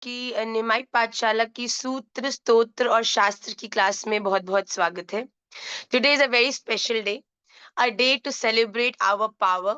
की निमाई पाठशाला की सूत्र, स्तोत्र और शास्त्र की क्लास में बहुत-बहुत स्वागत है। Today is a very special day, a day to celebrate our power.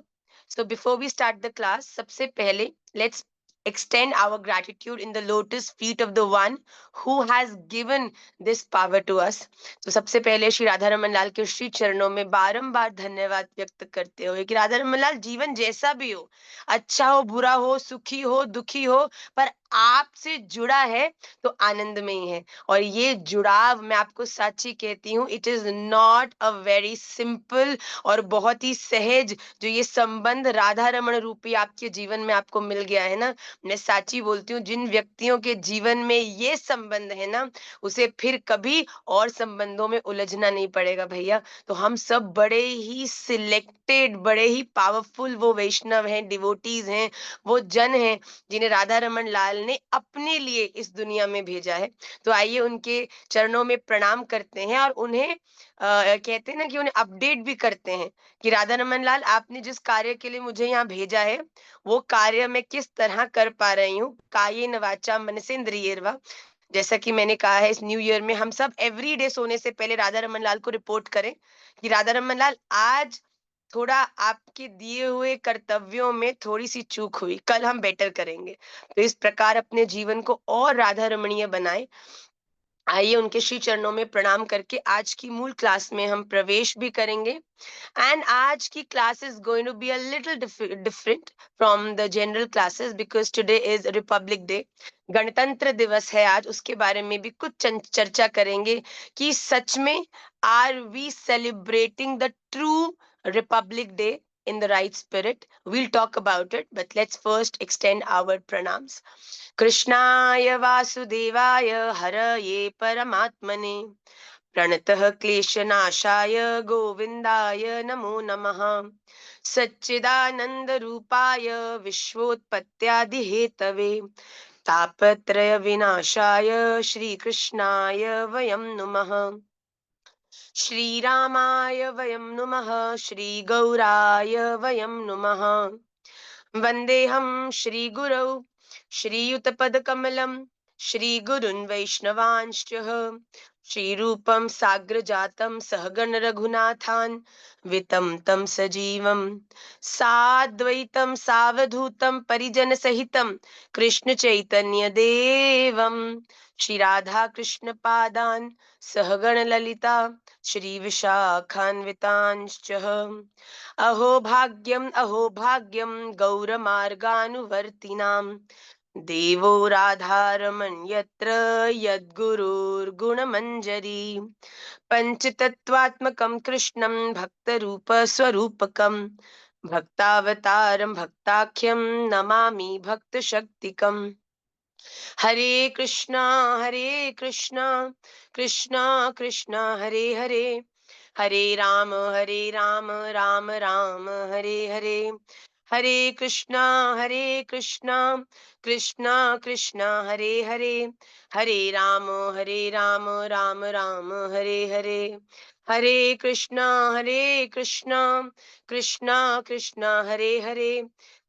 So before we start the class, सबसे पहले let's extend our gratitude in the lotus feet of the one who has given this power to us. तो सबसे पहले श्री राधा रमन लाल के श्री चरणों में बारंबार धन्यवाद व्यक्त करते हुए कि राधा रमन लाल, जीवन जैसा भी हो, अच्छा हो, बुरा हो, सुखी हो, दुखी हो, पर आपसे जुड़ा है तो आनंद में ही है। और ये जुड़ाव मैं आपको सच्ची कहती हूँ, it is not a very simple और बहुत ही सहज जो ये संबंध राधा रमन रूपी आपके जीवन में आपको मिल गया है ना, मैं साची बोलती हूँ, जिन व्यक्तियों के जीवन में ये संबंध है ना, उसे फिर कभी और संबंधों में उलझना नहीं पड़ेगा भैया। तो हम सब बड़े ही सिलेक्टेड, बड़े ही पावरफुल वो वैष्णव हैं, डिवोटीज हैं, वो जन हैं जिन्हें राधा रमन लाल ने अपने लिए इस दुनिया में भेजा है। तो आइए उनके चरणों में प्रणाम करते हैं और उन्हें कहते हैं ना कि उन्हें अपडेट भी करते हैं कि राधा रमन लाल, आपने जिस कार्य के लिए मुझे यहाँ भेजा है वो कार्य मैं किस तरह कर पा रही हूँ। कायेन वाचा मनसेंद्रियर्वा, जैसा कि मैंने कहा है, इस न्यू ईयर में हम सब एवरी डे सोने से पहले राधा रमन लाल को रिपोर्ट करें कि राधा रमन लाल, आज थोड़ा आपके दिए हुए कर्तव्यों में थोड़ी सी चूक हुई, कल हम बेटर करेंगे। तो इस प्रकार अपने जीवन को और राधा रमणीय बनाएं। आइए उनके श्री चरणों में प्रणाम करके आज की मूल क्लास में हम प्रवेश भी करेंगे। एंड आज की class is going to be a little different from the general classes because today is Republic Day. गणतंत्र दिवस है आज, उसके बारे में भी कुछ चर्चा करेंगे कि सच में are we celebrating the true Republic Day in the right spirit. We'll talk about it, but let's first extend our pranams. कृष्णाय वासुदेवाय हरये परमात्मने प्रणतः क्लेशनाशाय गोविन्दाय नमो नमः। सच्चिदानंद रूपाय विश्वोत्पत्त्यादिहेतवे तापत्रय विनाशाय श्रीकृष्णाय वयं नुमः। श्रीरामाय वयं नुमः, श्रीगौराय वयं नुमः। वन्देऽहं श्रीगुरौ श्रीयुतपदकमलं श्रीगुरुन् वैष्णवांश्च श्रीरूपं साग्रजातं सहगण रघुनाथान् वितं तं सजीवं साद्वैतं सावधूतं परिजनसहितं कृष्ण चैतन्य देवं श्री राधा कृष्ण पादान् सहगण ललिता श्री विशाखान्वितांश्च। अहो भाग्यं गौरमार्गानुवर्तिनां देवो राधारमण यत्र यद्गुरुर्गुणमञ्जरी पंचतत्वात्मकं कृष्णं भक्तरूपस्वरूपकं भक्तावतारं भक्ताख्यं नमामि भक्तशक्तिकम्। हरे कृष्णा कृष्णा कृष्णा हरे हरे, हरे राम राम राम हरे हरे। हरे कृष्णा कृष्णा कृष्णा हरे हरे, हरे राम राम राम हरे हरे। हरे कृष्णा कृष्णा कृष्णा हरे हरे,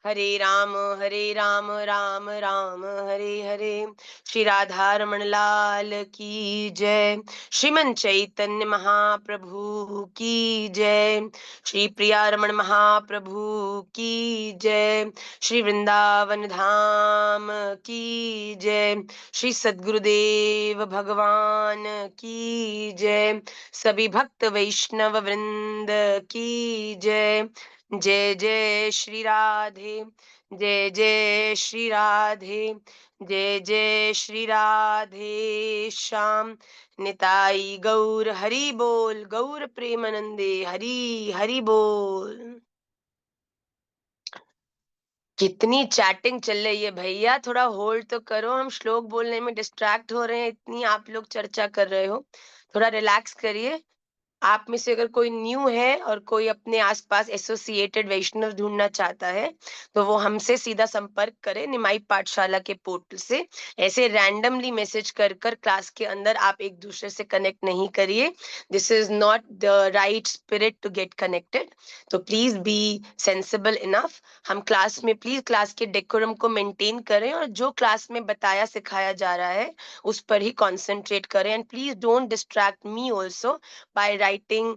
हरे राम राम राम हरे हरे। श्री राधा रमण लाल की जय। श्रीमन चैतन्य महाप्रभु की जय। श्री प्रिया रमण महाप्रभु की जय। श्री वृंदावन धाम की जय। श्री सद्गुरुदेव भगवान की जय। सभी भक्त वैष्णव वृंद की जय। जय जय श्री राधे, जय जय श्री राधे, जय जय श्री राधे श्याम। निताई गौर हरि बोल, गौर प्रेमानंदे हरि हरि बोल। कितनी चैटिंग चल रही है भैया, थोड़ा होल्ड तो करो, हम श्लोक बोलने में डिस्ट्रैक्ट हो रहे हैं, इतनी आप लोग चर्चा कर रहे हो, थोड़ा रिलैक्स करिए। आप में से अगर कोई न्यू है और कोई अपने आसपास एसोसिएटेड वैष्णव ढूंढना चाहता है, तो वो हमसे सीधा संपर्क करे निमाई पाठशाला के पोर्टल से। ऐसे रैंडमली मैसेज कर कर क्लास के अंदर आप एक दूसरे से कनेक्ट नहीं करिए। This is not the right spirit to get connected. तो प्लीज बी सेंसिबल इनफ। हम क्लास में प्लीज क्लास के डेकोरम को मेंटेन करें और जो क्लास में बताया सिखाया जा रहा है उस पर ही कॉन्सेंट्रेट करें। And please don't distract me also by writing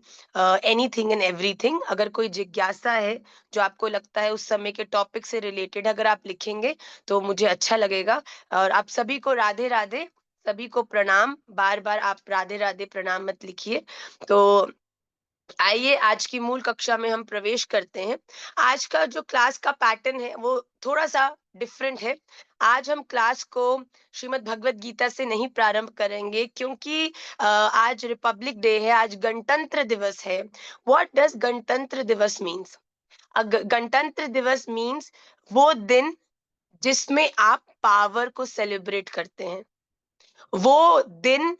anything and everything. अगर कोई जिज्ञासा है जो आपको लगता है उस समय के टॉपिक से रिलेटेड, अगर आप लिखेंगे तो मुझे अच्छा लगेगा। और आप सभी को राधे राधे, सभी को प्रणाम। बार बार आप राधे राधे प्रणाम मत लिखिए। तो आइए आज की मूल कक्षा में हम प्रवेश करते हैं। आज का जो क्लास का पैटर्न है वो थोड़ा सा डिफरेंट है। आज हम क्लास को श्रीमद् भगवत गीता से नहीं प्रारंभ करेंगे, क्योंकि आज रिपब्लिक डे है, आज गणतंत्र दिवस है। व्हाट डज गणतंत्र दिवस मीन्स? गणतंत्र दिवस मीन्स वो दिन जिसमें आप पावर को सेलिब्रेट करते हैं। वो दिन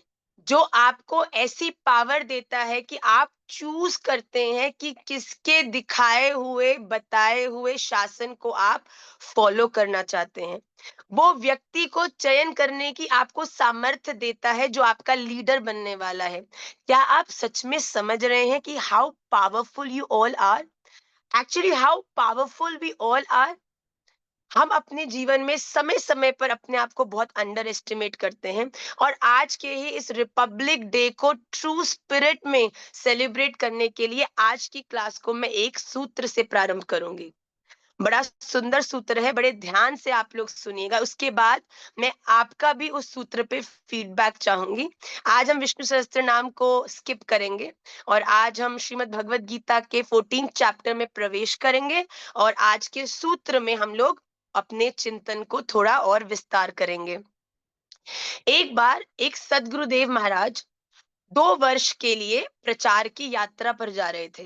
जो आपको ऐसी पावर देता है कि आप चूज करते हैं कि किसके दिखाए हुए बताए हुए शासन को आप फॉलो करना चाहते हैं। वो व्यक्ति को चयन करने की आपको सामर्थ्य देता है जो आपका लीडर बनने वाला है। क्या आप सच में समझ रहे हैं कि how powerful you all are? Actually how powerful we all are. हम अपने जीवन में समय समय पर अपने आप को बहुत अंडर एस्टिमेट करते हैं। और आज के ही इस रिपब्लिक डे को ट्रू स्पिरिट में सेलिब्रेट करने के लिए आज की क्लास को मैं एक सूत्र से प्रारंभ करूंगी। बड़ा सुंदर सूत्र है, बड़े ध्यान से आप लोग सुनिएगा। उसके बाद मैं आपका भी उस सूत्र पे फीडबैक चाहूंगी। आज हम विष्णु सहस्त्र नाम को स्किप करेंगे और आज हम श्रीमद् भगवत गीता के 14 चैप्टर में प्रवेश करेंगे। और आज के सूत्र में हम लोग अपने चिंतन को थोड़ा और विस्तार करेंगे। एक बार एक सदगुरुदेव महाराज 2 वर्ष के लिए प्रचार की यात्रा पर जा रहे थे।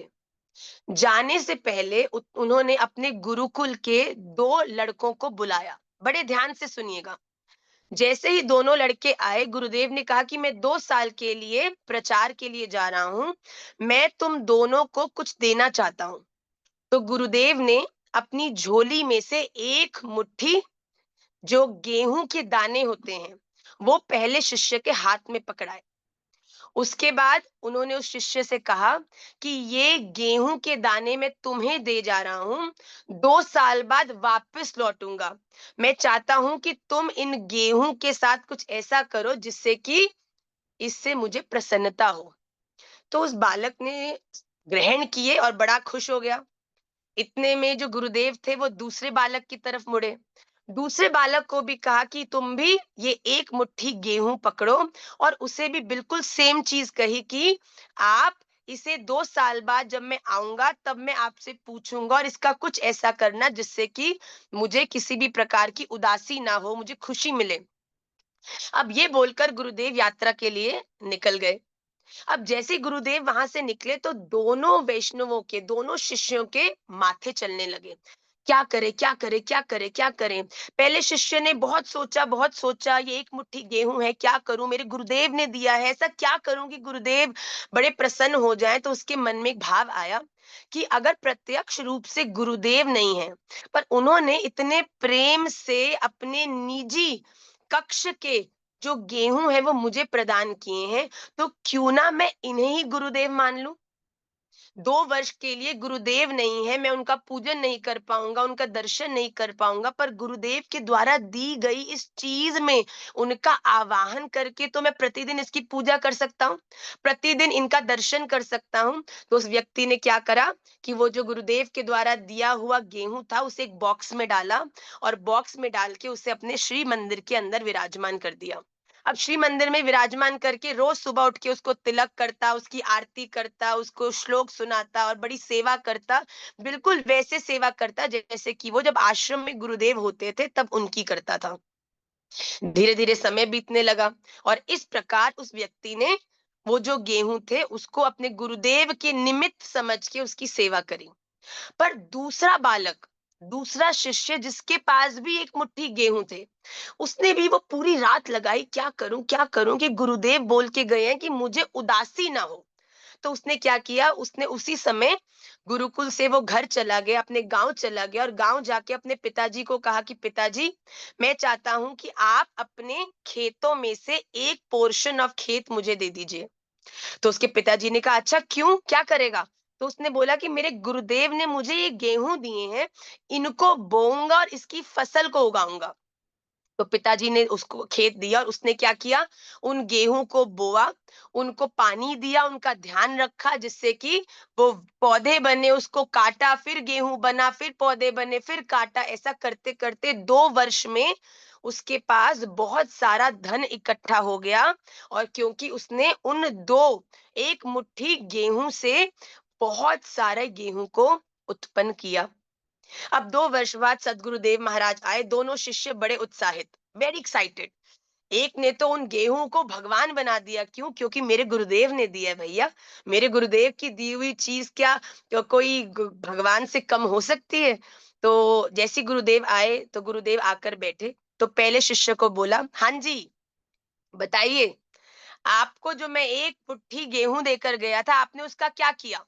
जाने से पहले उन्होंने अपने गुरुकुल के 2 लड़कों को बुलाया। बड़े ध्यान से सुनिएगा। जैसे ही दोनों लड़के आए, गुरुदेव ने कहा कि मैं 2 साल के लिए प्रचार के लिए जा रहा हूं, मैं तुम दोनों को कुछ देना चाहता हूं। तो गुरुदेव ने अपनी झोली में से एक मुट्ठी जो गेहूं के दाने होते हैं वो पहले शिष्य के हाथ में पकड़ाए। उसके बाद उन्होंने उस शिष्य से कहा कि ये गेहूं के दाने मैं तुम्हें दे जा रहा हूं, 2 साल बाद वापस लौटूंगा। मैं चाहता हूं कि तुम इन गेहूं के साथ कुछ ऐसा करो जिससे कि इससे मुझे प्रसन्नता हो। तो उस बालक ने ग्रहण किए और बड़ा खुश हो गया। इतने में जो गुरुदेव थे वो दूसरे बालक की तरफ मुड़े। दूसरे बालक को भी कहा कि तुम भी ये एक मुट्ठी गेहूं पकड़ो। और उसे भी बिल्कुल सेम चीज कही कि आप इसे 2 साल बाद जब मैं आऊंगा तब मैं आपसे पूछूंगा और इसका कुछ ऐसा करना जिससे कि मुझे किसी भी प्रकार की उदासी ना हो, मुझे खुशी मिले। अब ये बोलकर गुरुदेव यात्रा के लिए निकल गए। अब जैसे गुरुदेव वहां से निकले तो दोनों वैष्णवों के, दोनों शिष्यों के माथे चलने लगे। क्या करे क्या करे क्या करे क्या करें? पहले शिष्य ने बहुत सोचा, ये एक मुट्ठी गेहूं है, क्या करूं? मेरे गुरुदेव ने दिया है, ऐसा क्या करूं कि गुरुदेव बड़े प्रसन्न हो जाएं। तो उसके मन में एक भाव आया कि अगर प्रत्यक्ष रूप से गुरुदेव नहीं है, पर उन्होंने इतने प्रेम से अपने निजी कक्ष के जो गेहूं है वो मुझे प्रदान किए हैं, तो क्यों ना मैं इन्हें ही गुरुदेव मान लूं। 2 वर्ष के लिए गुरुदेव नहीं है, मैं उनका पूजन नहीं कर पाऊंगा, उनका दर्शन नहीं कर पाऊंगा, पर गुरुदेव के द्वारा दी गई इस चीज में उनका आवाहन करके तो मैं प्रतिदिन इसकी पूजा कर सकता हूँ, प्रतिदिन इनका दर्शन कर सकता हूँ। तो उस व्यक्ति ने क्या करा कि वो जो गुरुदेव के द्वारा दिया हुआ गेहूं था उसे एक बॉक्स में डाला और बॉक्स में डाल के उसे अपने श्री मंदिर के अंदर विराजमान कर दिया। अब श्री मंदिर में विराजमान करके रोज सुबह उठ के उसको तिलक करता, उसकी आरती करता, उसको श्लोक सुनाता और बड़ी सेवा करता। बिल्कुल वैसे सेवा करता जैसे कि वो जब आश्रम में गुरुदेव होते थे तब उनकी करता था। धीरे धीरे समय बीतने लगा और इस प्रकार उस व्यक्ति ने वो जो गेहूं थे उसको अपने गुरुदेव के निमित्त समझ के उसकी सेवा करी। पर दूसरा बालक, दूसरा शिष्य जिसके पास भी एक मुट्ठी गेहूं थे, उसने भी वो पूरी रात लगाई, क्या करूं कि गुरुदेव बोल के गए हैं कि मुझे उदासी ना हो। तो उसने क्या किया, उसने उसी समय गुरुकुल से वो घर चला गया, अपने गांव चला गया और गांव जाके अपने पिताजी को कहा कि पिताजी, मैं चाहता हूं कि आप अपने खेतों में से एक पोर्शन ऑफ खेत मुझे दे दीजिए। तो उसके पिताजी ने कहा, अच्छा क्यों, क्या करेगा? तो उसने बोला कि मेरे गुरुदेव ने मुझे ये गेहूं दिए हैं, इनको बोऊंगा और इसकी फसल को उगाऊंगा। तो पिताजी ने उसको खेत दिया और उसने क्या किया, उन गेहूं को बोआ, उनको पानी दिया, उनका ध्यान रखा जिससे कि वो पौधे बने, उसको काटा, फिर गेहूं बना, फिर पौधे बने, फिर काटा। ऐसा करते करते 2 वर्ष में उसके पास बहुत सारा धन इकट्ठा हो गया। और क्योंकि उसने उन दो एक मुट्ठी गेहूं से बहुत सारे गेहूं को उत्पन्न किया। अब 2 वर्ष बाद सदगुरुदेव महाराज आए, दोनों शिष्य बड़े उत्साहित, वेरी एक्साइटेड। एक ने तो उन गेहूं को भगवान बना दिया, क्यों? क्योंकि मेरे गुरुदेव ने दिया है भैया, मेरे गुरुदेव की दी हुई चीज क्या कोई भगवान से कम हो सकती है? तो जैसे गुरुदेव आए तो गुरुदेव आकर बैठे, तो पहले शिष्य को बोला, हाँ जी बताइए, आपको जो मैं एक मुट्ठी गेहूं देकर गया था, आपने उसका क्या किया?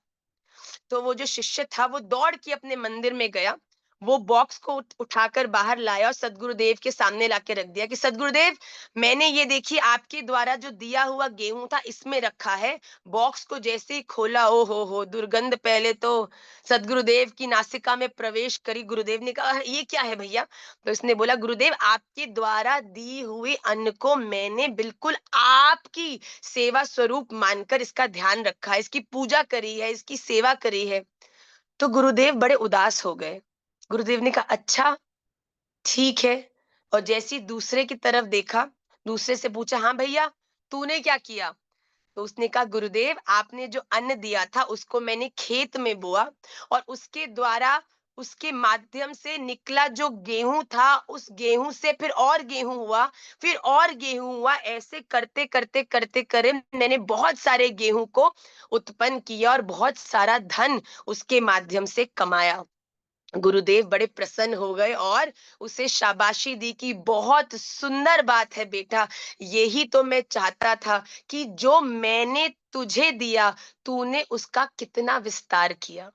तो वो जो शिष्य था वो दौड़ के अपने मंदिर में गया, वो बॉक्स को उठाकर बाहर लाया और सदगुरुदेव के सामने लाके रख दिया कि सदगुरुदेव, मैंने ये देखिए आपके द्वारा जो दिया हुआ गेहूं था इसमें रखा है। बॉक्स को जैसे ही खोला, ओ हो, दुर्गंध पहले तो सदगुरुदेव की नासिका में प्रवेश करी। गुरुदेव ने कहा, ये क्या है भैया? तो उसने बोला, गुरुदेव आपके द्वारा दी हुई अन्न को मैंने बिल्कुल आपकी सेवा स्वरूप मानकर इसका ध्यान रखा है, इसकी पूजा करी है, इसकी सेवा करी है। तो गुरुदेव बड़े उदास हो गए। गुरुदेव ने कहा, अच्छा ठीक है। और जैसे ही दूसरे की तरफ देखा, दूसरे से पूछा, हाँ भैया तूने क्या किया? तो उसने कहा, गुरुदेव आपने जो अन्न दिया था उसको मैंने खेत में बोआ, और उसके द्वारा, उसके माध्यम से निकला जो गेहूं था, उस गेहूं से फिर और गेहूं हुआ, फिर और गेहूं हुआ। ऐसे करते करते करते करे मैंने बहुत सारे गेहूं को उत्पन्न किया और बहुत सारा धन उसके माध्यम से कमाया। गुरुदेव बड़े प्रसन्न हो गए और उसे शाबाशी दी कि बहुत सुंदर बात है बेटा, यही तो मैं चाहता था कि जो मैंने तुझे दिया, तूने उसका कितना विस्तार किया।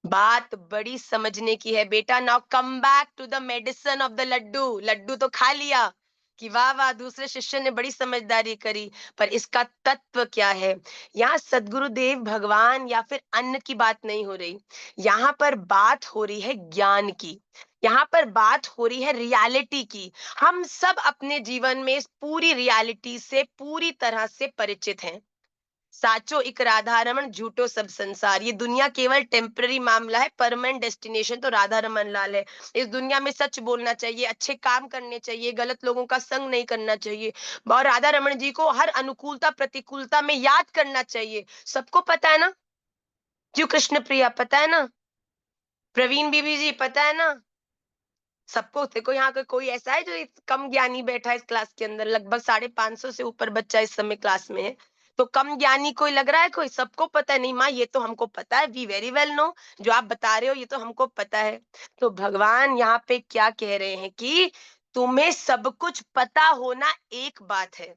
बात बड़ी समझने की है बेटा। Now come back to the medicine of the laddoo. Laddoo तो खा लिया कि वाह वाह, दूसरे शिष्य ने बड़ी समझदारी करी, पर इसका तत्व क्या है? यहाँ सदगुरुदेव भगवान या फिर अन्न की बात नहीं हो रही, यहाँ पर बात हो रही है ज्ञान की, यहाँ पर बात हो रही है रियलिटी की। हम सब अपने जीवन में इस पूरी रियलिटी से पूरी तरह से परिचित हैं। साचो इक राधा रमन, झूठो सब संसार। ये दुनिया केवल टेम्पररी मामला है, परमानेंट डेस्टिनेशन तो राधा रमन लाल है। इस दुनिया में सच बोलना चाहिए, अच्छे काम करने चाहिए, गलत लोगों का संग नहीं करना चाहिए, और राधा रमन जी को हर अनुकूलता प्रतिकूलता में याद करना चाहिए। सबको पता है ना? क्यों कृष्ण प्रिया, पता है ना? प्रवीण बीबी जी, पता है ना? सबको। देखो यहाँ का कोई ऐसा है जो कम ज्ञानी बैठा है इस क्लास के अंदर? लगभग 550 से ऊपर बच्चा इस समय क्लास में है। तो कम ज्ञानी कोई लग रहा है? कोई? सबको पता है? नहीं माँ, ये तो हमको पता है, वी वेरी वेल नो, जो आप बता रहे हो ये तो हमको पता है। तो भगवान यहाँ पे क्या कह रहे हैं कि तुम्हें सब कुछ पता होना एक बात है,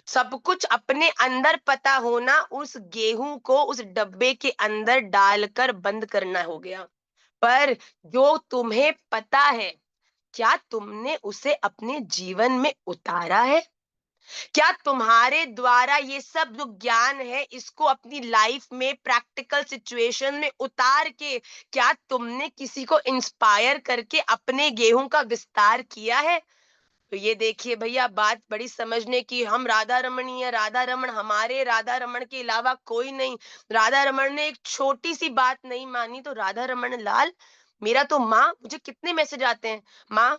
सब कुछ अपने अंदर पता होना उस गेहूं को उस डब्बे के अंदर डालकर बंद करना हो गया। पर जो तुम्हें पता है, क्या तुमने उसे अपने जीवन में उतारा है? क्या तुम्हारे द्वारा ये सब जो ज्ञान है इसको अपनी लाइफ में प्रैक्टिकल सिचुएशन में उतार के, क्या तुमने किसी को इंस्पायर करके अपने गेहूं का विस्तार किया है? तो ये देखिए भैया, बात बड़ी समझने की। हम राधा रमण ही है, राधा रमण, हमारे राधा रमण के अलावा कोई नहीं। राधा रमण ने एक छोटी सी बात नहीं मानी तो राधा रमण लाल, मेरा तो माँ, मुझे कितने मैसेज आते हैं, ma'am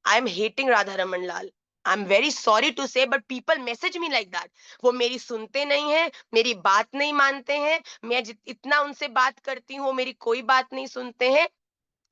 I am hating Radha Raman Lal, I am very sorry to say but people message me like that. वो मेरी सुनते नहीं है, मेरी बात नहीं मानते हैं, मैं इतना उनसे बात करती हूँ, मेरी कोई बात नहीं सुनते हैं।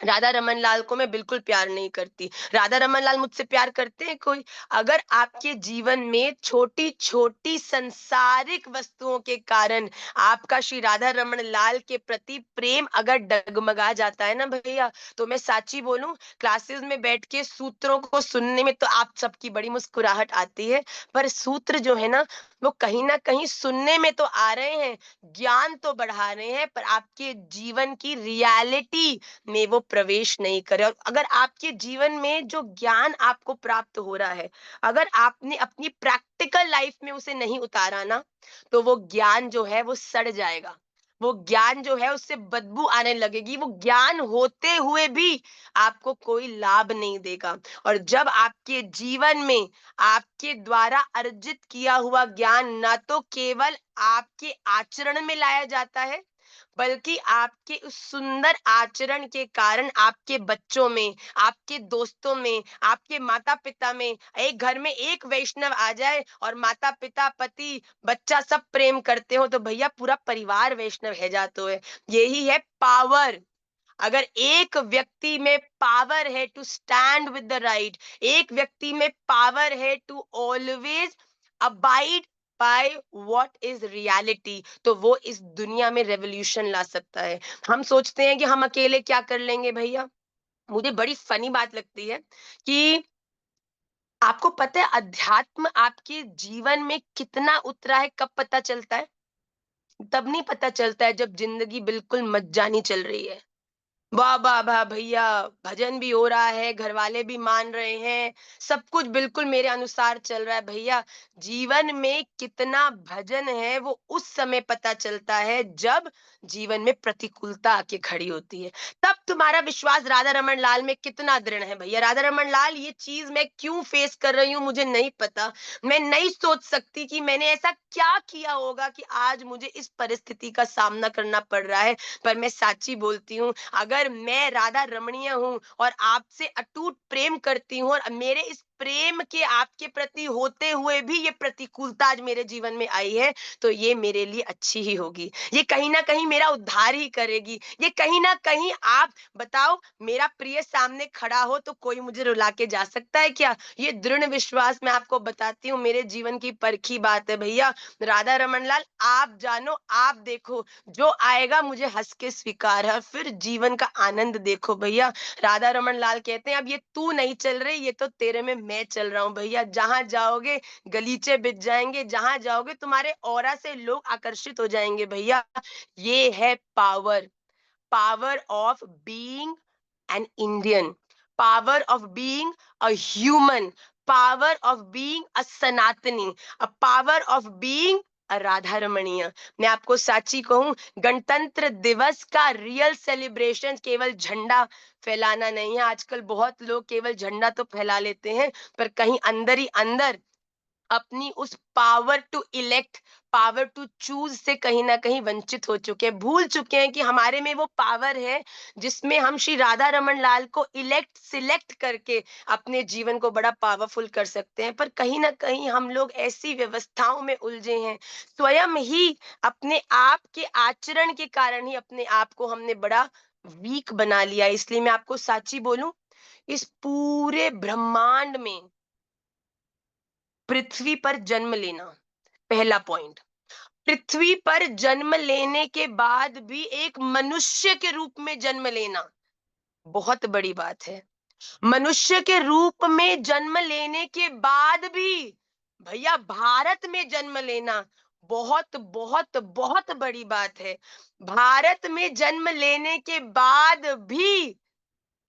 राधा रमन लाल को मैं बिल्कुल प्यार नहीं करती। राधा रमन लाल मुझसे प्यार करते हैं कोई? अगर आपके जीवन में छोटी छोटी संसारिक वस्तुओं के कारण आपका श्री राधा रमन लाल के प्रति प्रेम अगर डगमगा जाता है ना भैया, तो मैं साची बोलूं, क्लासेस में बैठ के सूत्रों को सुनने में तो आप सबकी बड़ी मुस्कुराहट आती है, पर सूत्र जो है ना, वो कहीं ना कहीं सुनने में तो आ रहे हैं, ज्ञान तो बढ़ा रहे हैं, पर आपके जीवन की रियलिटी में वो प्रवेश नहीं करे। और अगर आपके जीवन में जो ज्ञान आपको प्राप्त हो रहा है, अगर आपने अपनी प्रैक्टिकल लाइफ में उसे नहीं उतारा ना, तो वो ज्ञान जो है वो सड़ जाएगा। वो ज्ञान जो है उससे बदबू आने लगेगी। वो ज्ञान होते हुए भी आपको कोई लाभ नहीं देगा। और जब आपके जीवन में आपके द्वारा अर्जित किया हुआ ज्ञान ना तो केवल आपके आचरण में लाया जाता है, बल्कि आपके उस सुंदर आचरण के कारण आपके बच्चों में, आपके दोस्तों में, आपके माता-पिता में, एक घर में एक वैष्णव आ जाए और माता-पिता, पति, बच्चा सब प्रेम करते हो, तो भैया पूरा परिवार वैष्णव है जातो है। यही है पावर। अगर एक व्यक्ति में पावर है to stand with the right, एक व्यक्ति में पावर है to always abide by what is reality, तो वो इस दुनिया में रेवोल्यूशन ला सकता है। हम सोचते हैं कि हम अकेले क्या कर लेंगे भैया। मुझे बड़ी फनी बात लगती है कि आपको पता है अध्यात्म आपके जीवन में कितना उतरा है, कब पता चलता है? तब नहीं पता चलता है जब जिंदगी बिल्कुल मज्जानी चल रही है। वाह वाह वाह भैया, भजन भी हो रहा है, घर वाले भी मान रहे हैं, सब कुछ बिल्कुल मेरे अनुसार चल रहा है भैया। जीवन में कितना भजन है वो उस समय पता चलता है जब जीवन में प्रतिकूलता आके खड़ी होती है। तब तुम्हारा विश्वास राधा रमन लाल में कितना दृढ़ है भैया। राधा रमन लाल, ये चीज मैं क्यों फेस कर रही हूँ मुझे नहीं पता। मैं नहीं सोच सकती कि मैंने ऐसा क्या किया होगा कि आज मुझे इस परिस्थिति का सामना करना पड़ रहा है। पर मैं साची बोलती हूँ, अगर मैं राधा रमणीय हूँ और आपसे अटूट प्रेम करती हूँ और मेरे इस प्रेम के आपके प्रति होते हुए भी ये प्रतिकूलता आज मेरे जीवन में आई है, तो ये मेरे लिए अच्छी ही होगी। ये कहीं ना कहीं मेरा उद्धार ही करेगी। ये कहीं ना कहीं, आप बताओ, मेरा प्रिय सामने खड़ा हो तो कोई मुझे रुला के जा सकता है क्या? ये दृढ़ विश्वास मैं आपको बताती हूँ, मेरे जीवन की परखी बात है भैया। राधा रमन लाल, आप जानो, आप देखो, जो आएगा मुझे हंस के स्वीकार है, और फिर जीवन का आनंद देखो भैया। राधा रमन लाल कहते हैं, अब ये तू नहीं चल रही, ये तो तेरे में मैं चल रहा हूँ भैया। जहां जाओगे गलीचे बिछ जाएंगे, जहां जाओगे तुम्हारे ऑरा से लोग आकर्षित हो जाएंगे भैया। ये है power. Power of being an Indian, power of being a human, power of being a Sanatani, a power of being a Radha रमणीय। मैं आपको साची कहूं, गणतंत्र दिवस का रियल सेलिब्रेशन केवल झंडा फैलाना नहीं है। आजकल बहुत लोग केवल झंडा तो फैला लेते हैं, पर कहीं अंदर ही अंदर अपनी उस power to elect, power to choose से कहीं ना कहीं वंचित हो चुके हैं, भूल चुके हैं कि हमारे में वो पावर है जिसमें हम श्री राधा रमन लाल को इलेक्ट सिलेक्ट करके अपने जीवन को बड़ा पावरफुल कर सकते हैं। पर कहीं ना कहीं हम लोग ऐसी व्यवस्थाओं में उलझे हैं, स्वयं ही अपने आप के आचरण के कारण ही अपने आप को हमने बड़ा वीक बना लिया। इसलिए मैं आपको साची बोलूं, इस पूरे ब्रह्मांड में पृथ्वी पर जन्म लेना, पहला पॉइंट, पृथ्वी पर जन्म लेने के बाद भी एक मनुष्य के रूप में जन्म लेना बहुत बड़ी बात है। मनुष्य के रूप में जन्म लेने के बाद भी भैया भारत में जन्म लेना बहुत बहुत बहुत बड़ी बात है। भारत में जन्म लेने के बाद भी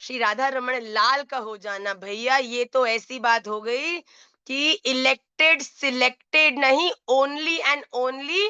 श्री राधा रमन लाल का हो जाना भैया, ये तो ऐसी बात हो गई कि इलेक्टेड सिलेक्टेड नहीं, only and only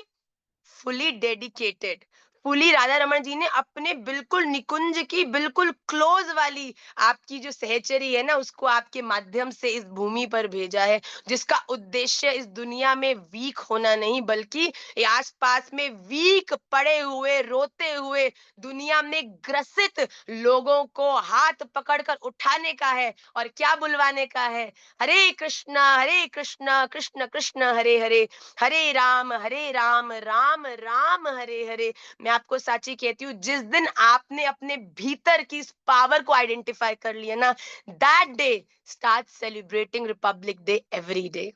fully dedicated. Fully Radha Raman ji ने अपने बिल्कुल निकुंज की बिल्कुल क्लोज वाली आपकी जो सहचरी है ना, उसको आपके माध्यम से इस भूमि पर भेजा है, जिसका उद्देश्य इस दुनिया में वीक होना नहीं, बल्कि ये आसपास में वीक पड़े हुए रोते हुए दुनिया में ग्रसित लोगों को हाथ पकड़कर उठाने का है और क्या बुलवाने का है, हरे कृष्णा कृष्ण कृष्ण हरे हरे, हरे राम राम राम हरे हरे। मैं आपको साची कहती हूँ, जिस दिन आपने अपने भीतर की इस पावर को आइडेंटिफाई कर लिया ना, that day start celebrating Republic day every day.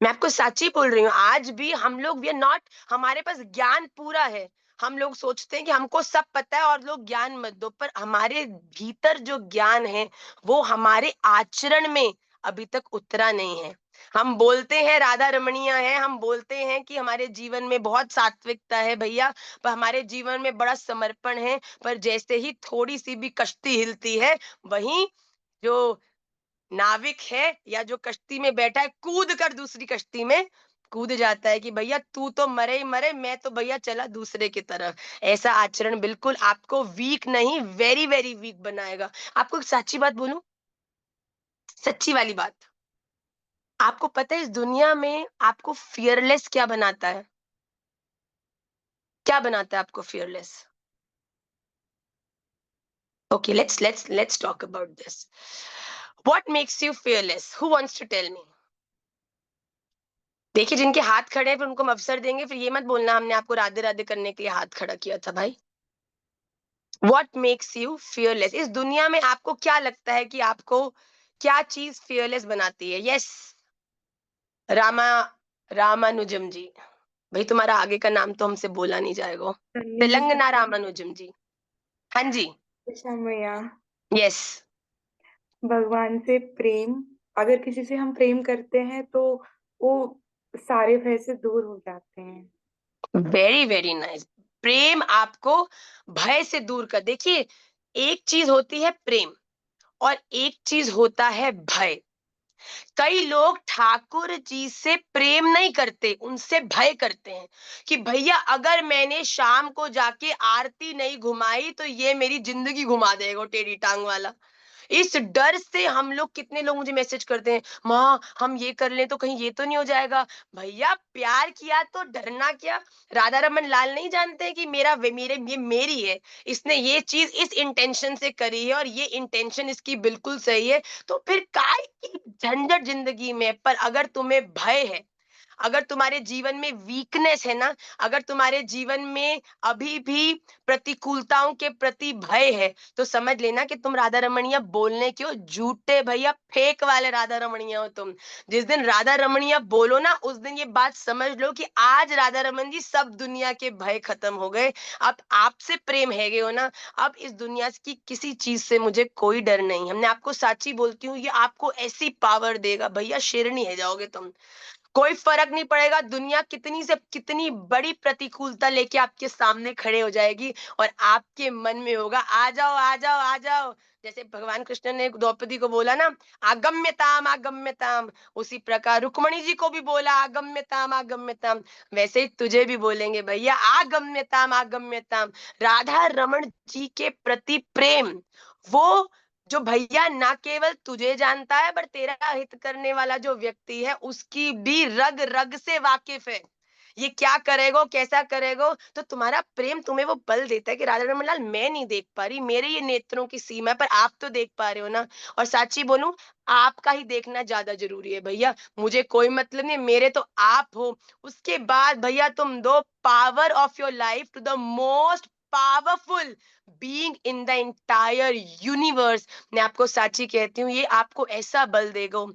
मैं आपको साची बोल रही हूँ, आज भी हम लोग वी आर नॉट, हमारे पास ज्ञान पूरा है। हम लोग सोचते हैं कि हमको सब पता है और लोग ज्ञान मत दो, पर हमारे भीतर जो ज्ञान है वो हमारे आचरण में अभी तक उतरा नहीं है। हम बोलते हैं राधा रमणीय है, हम बोलते हैं कि हमारे जीवन में बहुत सात्विकता है भैया, पर हमारे जीवन में बड़ा समर्पण है। पर जैसे ही थोड़ी-सी भी कश्ती हिलती है, वहीं जो नाविक है या जो कश्ती में बैठा है, कूद कर दूसरी कश्ती में कूद जाता है कि भैया तू तो मरे ही मरे, मैं तो भैया चला दूसरे की तरफ। ऐसा आचरण बिल्कुल आपको वीक नहीं, वेरी वेरी वीक बनाएगा। आपको एक सच्ची बात बोलूं, सच्ची वाली बात, आपको पता है इस दुनिया में आपको फियरलेस क्या बनाता है? क्या बनाता है आपको fearless? Okay, let's talk about this. What makes you fearless? Who wants to tell me? देखिए, जिनके हाथ खड़े हैं फिर उनको हम अवसर देंगे, फिर ये मत बोलना हमने आपको राधे-राधे करने के लिए हाथ खड़ा किया था भाई। What makes you fearless? इस दुनिया में आपको क्या लगता है कि आपको क्या चीज़ फियरलेस बनाती है? यस, रामा रामानुजम जी। भई तुम्हारा आगे का नाम तो हमसे बोला नहीं जाएगा। तेलंगाना रामानुजम जी। हाँ जी, क्षमया। यस। भगवान से प्रेम। अगर किसी से हम प्रेम करते हैं तो वो सारे भय से दूर हो जाते हैं। Very very nice. प्रेम आपको भय से दूर कर, देखिए, एक चीज़ होती है प्रेम और एक चीज़ होता है भय। कई लोग ठाकुर जी से प्रेम नहीं करते, उनसे भय करते हैं कि भैया अगर मैंने शाम को जाके आरती नहीं घुमाई तो ये मेरी जिंदगी घुमा देगा टेढ़ी टांग वाला। इस डर से हम लोग, कितने लोग मुझे मैसेज करते हैं, माँ हम ये कर लें तो कहीं ये तो नहीं हो जाएगा। भैया प्यार किया तो डरना क्या? राधा रमन लाल नहीं जानते कि मेरे ये मेरी है, इसने ये चीज इस इंटेंशन से करी है और ये इंटेंशन इसकी बिल्कुल सही है। तो फिर काय की झंझट जिंदगी में? पर अगर तुम्हें भय है, अगर तुम्हारे जीवन में वीकनेस है ना, अगर तुम्हारे जीवन में अभी भी प्रतिकूलताओं के प्रति भय है, तो समझ लेना कि तुम राधा रमणीय बोलने क्यों, झूठे भैया फेक वाले राधा रमणीय हो तुम। जिस दिन राधा रमणीय बोलो ना, उस दिन ये बात समझ लो कि आज राधा रमन जी सब दुनिया के भय खत्म हो गए। अब आपसे प्रेम है गए हो ना, अब इस दुनिया की किसी चीज से मुझे कोई डर नहीं। हमने आपको साची बोलती हूँ, ये आपको ऐसी पावर देगा भैया, शेरनी है जाओगे तुम। कोई फर्क नहीं पड़ेगा, दुनिया कितनी से कितनी बड़ी प्रतिकूलता लेके आपके सामने खड़े हो जाएगी और आपके मन में होगा आ जाओ आ जाओ आ जाओ। जैसे भगवान कृष्ण ने द्रौपदी को बोला ना, आगम्यताम आगम्यताम, उसी प्रकार रुक्मणी जी को भी बोला आगम्यताम आगम्यताम। वैसे ही तुझे भी बोलेंगे भैया आगम्यताम आगम्यताम। राधा रमन जी के प्रति प्रेम, वो जो भैया ना केवल तुझे जानता है, पर तेरा हित करने वाला जो व्यक्ति है उसकी भी रग रग से वाकिफ है। ये क्या करेगो कैसा करेगो, तो तुम्हारा प्रेम तुम्हें वो बल देता है कि राधा रमन लाल मैं नहीं देख पा रही, मेरे ये नेत्रों की सीमा है, पर आप तो देख पा रहे हो ना। और साची बोलूं, आपका ही देखना ज्यादा जरूरी है भैया। मुझे कोई मतलब नहीं, मेरे तो आप हो। उसके बाद भैया तुम दो power of your life to the most powerful being in the entire universe. मैं आपको साची कहती हूँ, ये आपको ऐसा बल देगा,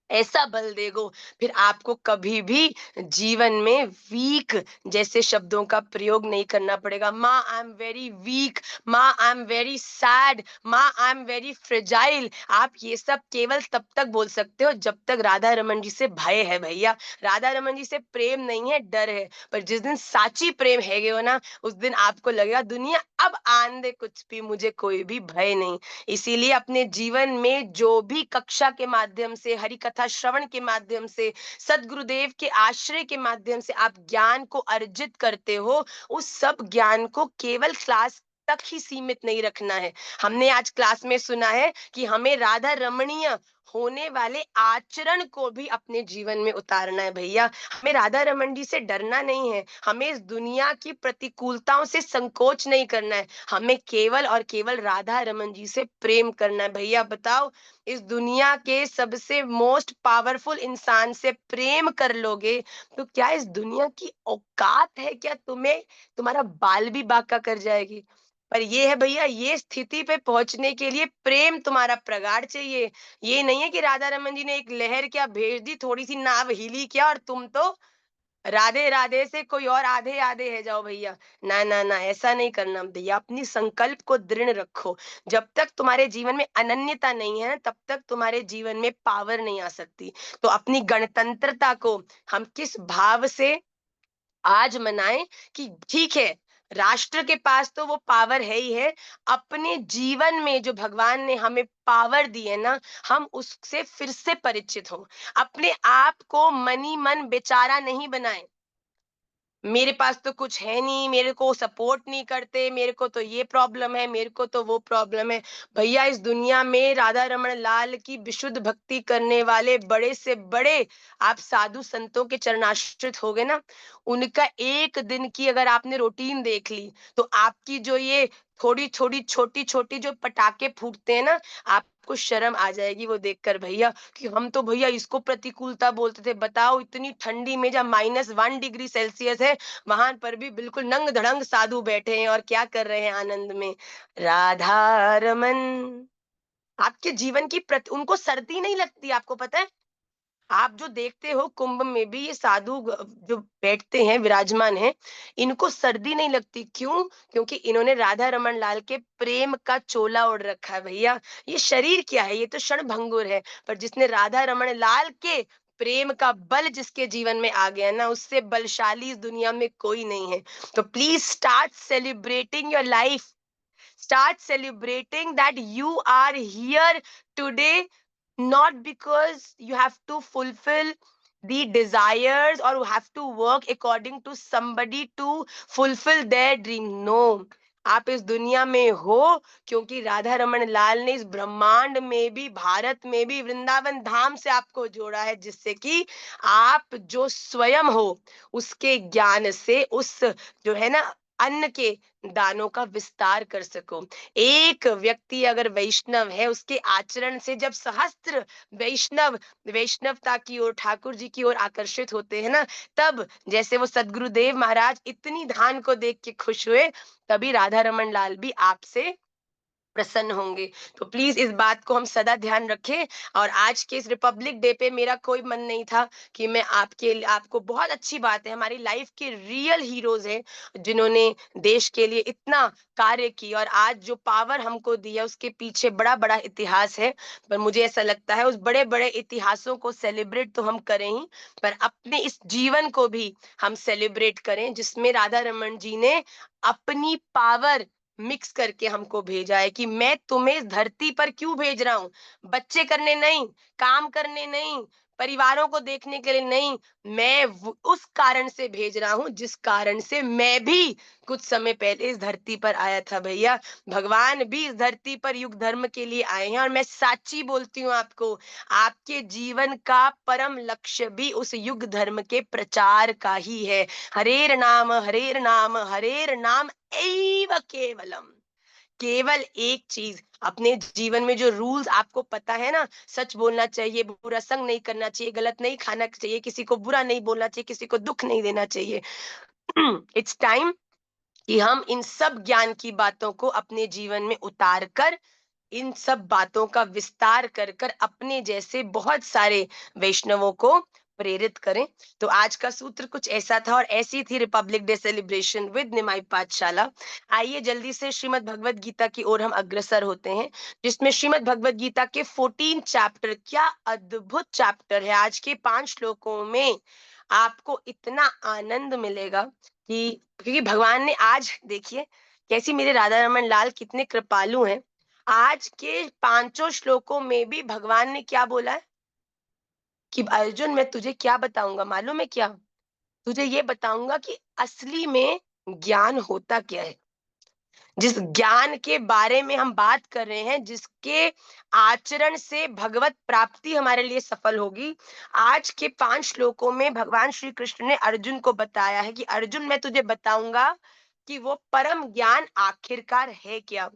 ऐसा बल देगो, फिर आपको कभी भी जीवन में वीक जैसे शब्दों का प्रयोग नहीं करना पड़ेगा। माँ आई एम वेरी वीक, माँ आई एम वेरी सैड, माँ आई एम वेरी फ्रेजाइल। आप ये सब केवल तब तक बोल सकते हो जब तक राधा रमन जी से भय है भैया। राधा रमन जी से प्रेम नहीं है, डर है। पर जिस दिन साची प्रेम है गए हो ना, उस दिन आपको लगेगा दुनिया अब आन दे कुछ भी, मुझे कोई भी भय नहीं। इसीलिए अपने जीवन में जो भी कक्षा के माध्यम से, हरि कथा श्रवण के माध्यम से, सदगुरुदेव के आश्रय के माध्यम से आप ज्ञान को अर्जित करते हो, उस सब ज्ञान को केवल क्लास तक ही सीमित नहीं रखना है। हमने आज क्लास में सुना है कि हमें राधा रमणीय होने वाले आचरण को भी अपने जीवन में उतारना है भैया। हमें राधा रमन जी से डरना नहीं है, हमें इस दुनिया की प्रतिकूलताओं से संकोच नहीं करना है, हमें केवल और केवल राधा रमन जी से प्रेम करना है भैया। बताओ, इस दुनिया के सबसे मोस्ट पावरफुल इंसान से प्रेम कर लोगे तो क्या इस दुनिया की औकात है क्या तुम्हें, तुम्हारा बाल भी बांका कर जाएगी। पर ये है भैया, ये स्थिति पे पहुंचने के लिए प्रेम तुम्हारा प्रगाढ़ चाहिए। ये नहीं है कि राधा रमन जी ने एक लहर क्या भेज दी, थोड़ी सी नाव हिली क्या और तुम तो राधे राधे से कोई और आधे आधे है जाओ भैया। ना ना ना, ऐसा नहीं करना भैया। अपनी संकल्प को दृढ़ रखो। जब तक तुम्हारे जीवन में अनन्यता नहीं है तब तक तुम्हारे जीवन में पावर नहीं आ सकती। तो अपनी गणतंत्रता को हम किस भाव से आज मनाएं कि ठीक है, राष्ट्र के पास तो वो पावर है ही है। अपने जीवन में जो भगवान ने हमें पावर दी है ना, हम उससे फिर से परिचित हों। अपने आप को मनी मन बेचारा नहीं बनाएं। मेरे पास तो कुछ है नहीं, मेरे को सपोर्ट नहीं करते, मेरे को तो ये प्रॉब्लम है, मेरे को तो वो प्रॉब्लम है। भैया, इस दुनिया में राधा रमण लाल की विशुद्ध भक्ति करने वाले बड़े से बड़े आप साधु संतों के चरणाश्रित हो गए ना, उनका एक दिन की अगर आपने रूटीन देख ली तो आपकी जो ये थोड़ी थोड़ी छोटी छोटी जो पटाखे फूटते हैं ना, आपको शर्म आ जाएगी वो देखकर भैया, कि हम तो भैया इसको प्रतिकूलता बोलते थे। बताओ, इतनी ठंडी में जब -1 डिग्री सेल्सियस है, वहां पर भी बिल्कुल नंग धड़ंग साधु बैठे हैं और क्या कर रहे हैं आनंद में, राधा रमन। आपके जीवन की उनको सर्दी नहीं लगती, आपको पता है? आप जो देखते हो कुंभ में भी ये साधु जो बैठते हैं, विराजमान हैं, इनको सर्दी नहीं लगती। क्यों? क्योंकि इन्होंने राधा रमन लाल के प्रेम का चोला ओढ़ रखा है भैया। ये शरीर क्या है? ये तो क्षण भंगुर है। पर जिसने राधा रमन लाल के प्रेम का बल जिसके जीवन में आ गया ना, उससे बलशाली इस दुनिया में कोई नहीं है। तो please start celebrating your life. Start celebrating that you are here today, not because you have to fulfill the desires or you have to work according to somebody to fulfill their dream. No. आप इस दुनिया में हो क्योंकि राधा रमन लाल ने इस ब्रह्मांड में भी, भारत में भी, वृंदावन धाम से आपको जोड़ा है, जिससे कि आप जो स्वयं हो उसके ज्ञान से उस जो है ना अन्न के दानों का विस्तार कर सको। एक व्यक्ति अगर वैष्णव है, उसके आचरण से जब सहस्त्र वैष्णव वैष्णवता की ओर, ठाकुर जी की ओर आकर्षित होते हैं ना, तब जैसे वो सदगुरुदेव महाराज इतनी धान को देख के खुश हुए, तभी राधा रमन लाल भी आपसे प्रसन्न होंगे। तो प्लीज इस बात को हम सदा ध्यान रखें। और आज के इस रिपब्लिक डे पे मेरा कोई मन नहीं था कि मैं आपको, बहुत अच्छी बात है, हमारी लाइफ के रियल हीरोज हैं जिन्होंने देश के लिए इतना कार्य किया, और आज जो पावर हमको दिया उसके पीछे बड़ा बड़ा इतिहास है। पर मुझे ऐसा लगता है उस बड़े बड़े इतिहासों को सेलिब्रेट तो हम करें ही, पर अपने इस जीवन को भी हम सेलिब्रेट करें जिसमें राधा रमन जी ने अपनी पावर मिक्स करके हमको भेजा है कि मैं तुम्हें इस धरती पर क्यों भेज रहा हूँ। बच्चे करने नहीं, काम करने नहीं, परिवारों को देखने के लिए नहीं, मैं उस कारण से भेज रहा हूँ जिस कारण से मैं भी कुछ समय पहले इस धरती पर आया था भैया। भगवान भी इस धरती पर युग धर्म के लिए आए हैं, और मैं साची बोलती हूँ आपको, आपके जीवन का परम लक्ष्य भी उस युग धर्म के प्रचार का ही है। हरेर नाम हरेर नाम हरेर नाम एव केवलम। केवल एक चीज, अपने जीवन में जो रूल्स आपको पता है ना, सच बोलना चाहिए, बुरा संग नहीं करना चाहिए, गलत नहीं खाना चाहिए, किसी को बुरा नहीं बोलना चाहिए, किसी को दुख नहीं देना चाहिए। इट्स टाइम कि हम इन सब ज्ञान की बातों को अपने जीवन में उतार कर, इन सब बातों का विस्तार कर कर अपने जैसे बहुत सारे वैष्णवों को प्रेरित करें। तो आज का सूत्र कुछ ऐसा था, और ऐसी थी रिपब्लिक डे सेलिब्रेशन विद निमाई पाठशाला। आइए जल्दी से श्रीमद् भगवत गीता की ओर हम अग्रसर होते हैं, जिसमें श्रीमद् भगवत गीता के 14 चैप्टर, क्या अद्भुत चैप्टर है। आज के 5 श्लोकों में आपको इतना आनंद मिलेगा कि, क्योंकि भगवान ने आज देखिए कैसी मेरे राधा रमन लाल कितने कृपालु हैं। आज के पांचों श्लोकों में भी भगवान ने क्या बोला है कि अर्जुन, मैं तुझे क्या बताऊंगा मालूम है क्या? तुझे ये बताऊंगा कि असली में ज्ञान होता क्या है। जिस ज्ञान के बारे में हम बात कर रहे हैं, जिसके आचरण से भगवत प्राप्ति हमारे लिए सफल होगी, आज के 5 श्लोकों में भगवान श्री कृष्ण ने अर्जुन को बताया है कि अर्जुन, मैं तुझे बताऊंगा कि वो परम ज्ञान आखिरकार है क्या।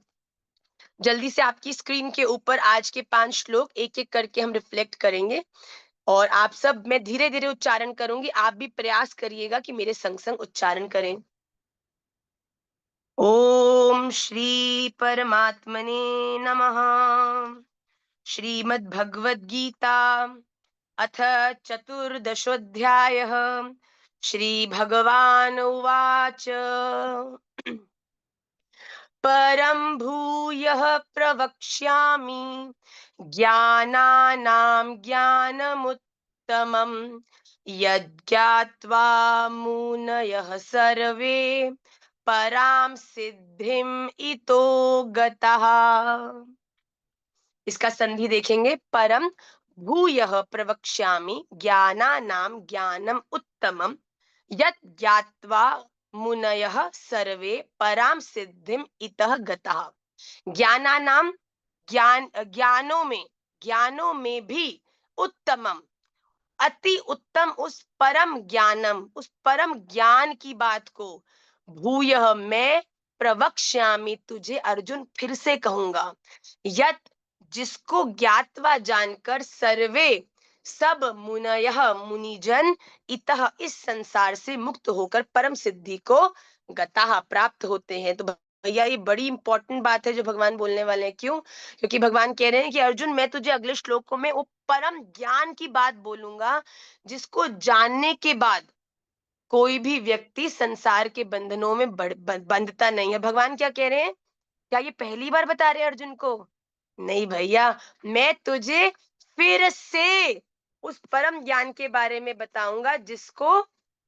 जल्दी से आपकी स्क्रीन के ऊपर आज के 5 श्लोक एक एक करके हम रिफ्लेक्ट करेंगे, और आप सब, मैं धीरे धीरे उच्चारण करूंगी, आप भी प्रयास करिएगा कि मेरे संग संग उच्चारण करें। ओम श्री परमात्मने नमः। श्रीमद् भगवद गीता अथ चतुर्दशोऽध्यायः। श्रीभगवान् उवाच परं भूयः प्रवक्ष्यामि ज्ञानानां ज्ञानमुत्तमम् यज्ञात्वा मुनयः सर्वे परां सिद्धिम् इतो गतः। इसका संधि देखेंगे, परम भूयः प्रवक्ष्यामि ज्ञानानां ज्ञानम उत्तमम यत् ज्ञात्वा मुनयः सर्वे पराम सिद्धिम इतः गतः। ज्ञानानाम ज्ञानों में भी उत्तमम, अति उत्तम उस परम ज्ञानम, उस परम ज्ञान की बात को भूयः मैं प्रवक्ष्यामि तुझे अर्जुन फिर से कहूंगा, यत जिसको ज्ञात्वा जानकर सर्वे सब मुनयः मुनिजन इतः इस संसार से मुक्त होकर परम सिद्धि को गताः प्राप्त होते हैं। तो भैया ये बड़ी इंपॉर्टेंट बात है जो भगवान बोलने वाले हैं। क्यों? क्योंकि भगवान कह रहे हैं कि अर्जुन मैं तुझे अगले श्लोकों में वो परम ज्ञान की बात बोलूंगा जिसको जानने के बाद कोई भी व्यक्ति संसार के बंधनों में बंधता नहीं है। भगवान क्या कह रहे हैं? क्या ये पहली बार बता रहे हैं अर्जुन को? नहीं भैया, मैं तुझे फिर से उस परम ज्ञान के बारे में बताऊंगा जिसको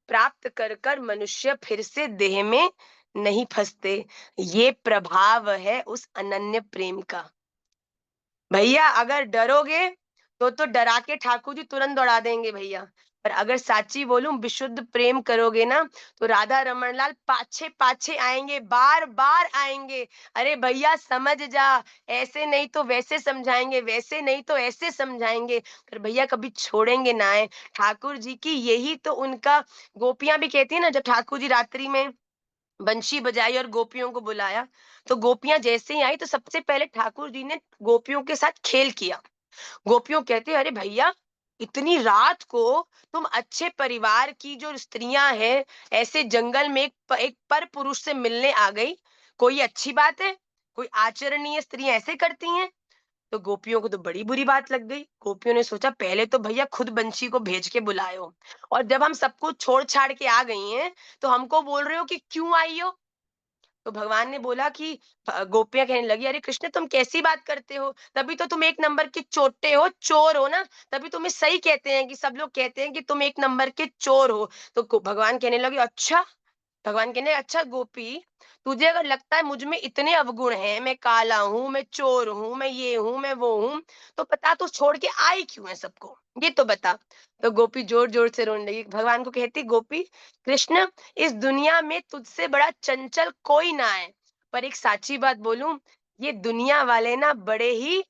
प्राप्त कर कर मनुष्य फिर से देह में नहीं फंसते। ये प्रभाव है उस अनन्य प्रेम का। भैया अगर डरोगे तो डरा के ठाकुर जी तुरंत दौड़ा देंगे भैया, पर अगर साची बोलूं विशुद्ध प्रेम करोगे ना तो राधा रमन लाल पाछे पाछे आएंगे, बार बार आएंगे। अरे भैया समझ जा, ऐसे नहीं तो वैसे समझाएंगे, वैसे नहीं तो ऐसे समझाएंगे, पर भैया कभी छोड़ेंगे ना है ठाकुर जी की। यही तो उनका, गोपियां भी कहती है ना, जब ठाकुर जी रात्रि में बंशी बजाई और गोपियों को बुलाया तो गोपियां जैसे ही आई तो सबसे पहले ठाकुर जी ने गोपियों के साथ खेल किया। गोपियों कहते अरे भैया इतनी रात को तुम अच्छे परिवार की जो स्त्रियां हैं ऐसे जंगल में एक पर पुरुष से मिलने आ गई, कोई अच्छी बात है? कोई आचरणीय स्त्रियां ऐसे करती हैं? तो गोपियों को तो बड़ी बुरी बात लग गई। गोपियों ने सोचा पहले तो भैया खुद बंशी को भेज के बुलायो, और जब हम सब कुछ छोड़ छाड़ के आ गई हैं तो हमको बोल रहे हो कि क्यों आई हो? तो भगवान ने बोला कि गोपियां कहने लगी अरे कृष्ण तुम कैसी बात करते हो, तभी तो तुम एक नंबर के चोटे हो, चोर हो ना, तभी तुम्हें सही कहते हैं कि सब लोग कहते हैं कि तुम एक नंबर के चोर हो। तो भगवान कहने लगे अच्छा, भगवान कहने अच्छा गोपी, तुझे अगर लगता है मुझ में इतने अवगुण हैं, मैं काला हूँ, मैं चोर हूँ, मैं ये हूँ, मैं वो हूँ, तो बता तू छोड़ के आई क्यों है सबको, ये तो बता। तो गोपी जोर जोर से रोने लगी, भगवान को कहती गोपी कृष्ण इस दुनिया में तुझसे बड़ा चंचल कोई ना है, पर एक साची बात बोलूं, ये दुनिया वाले ना बड़े ही,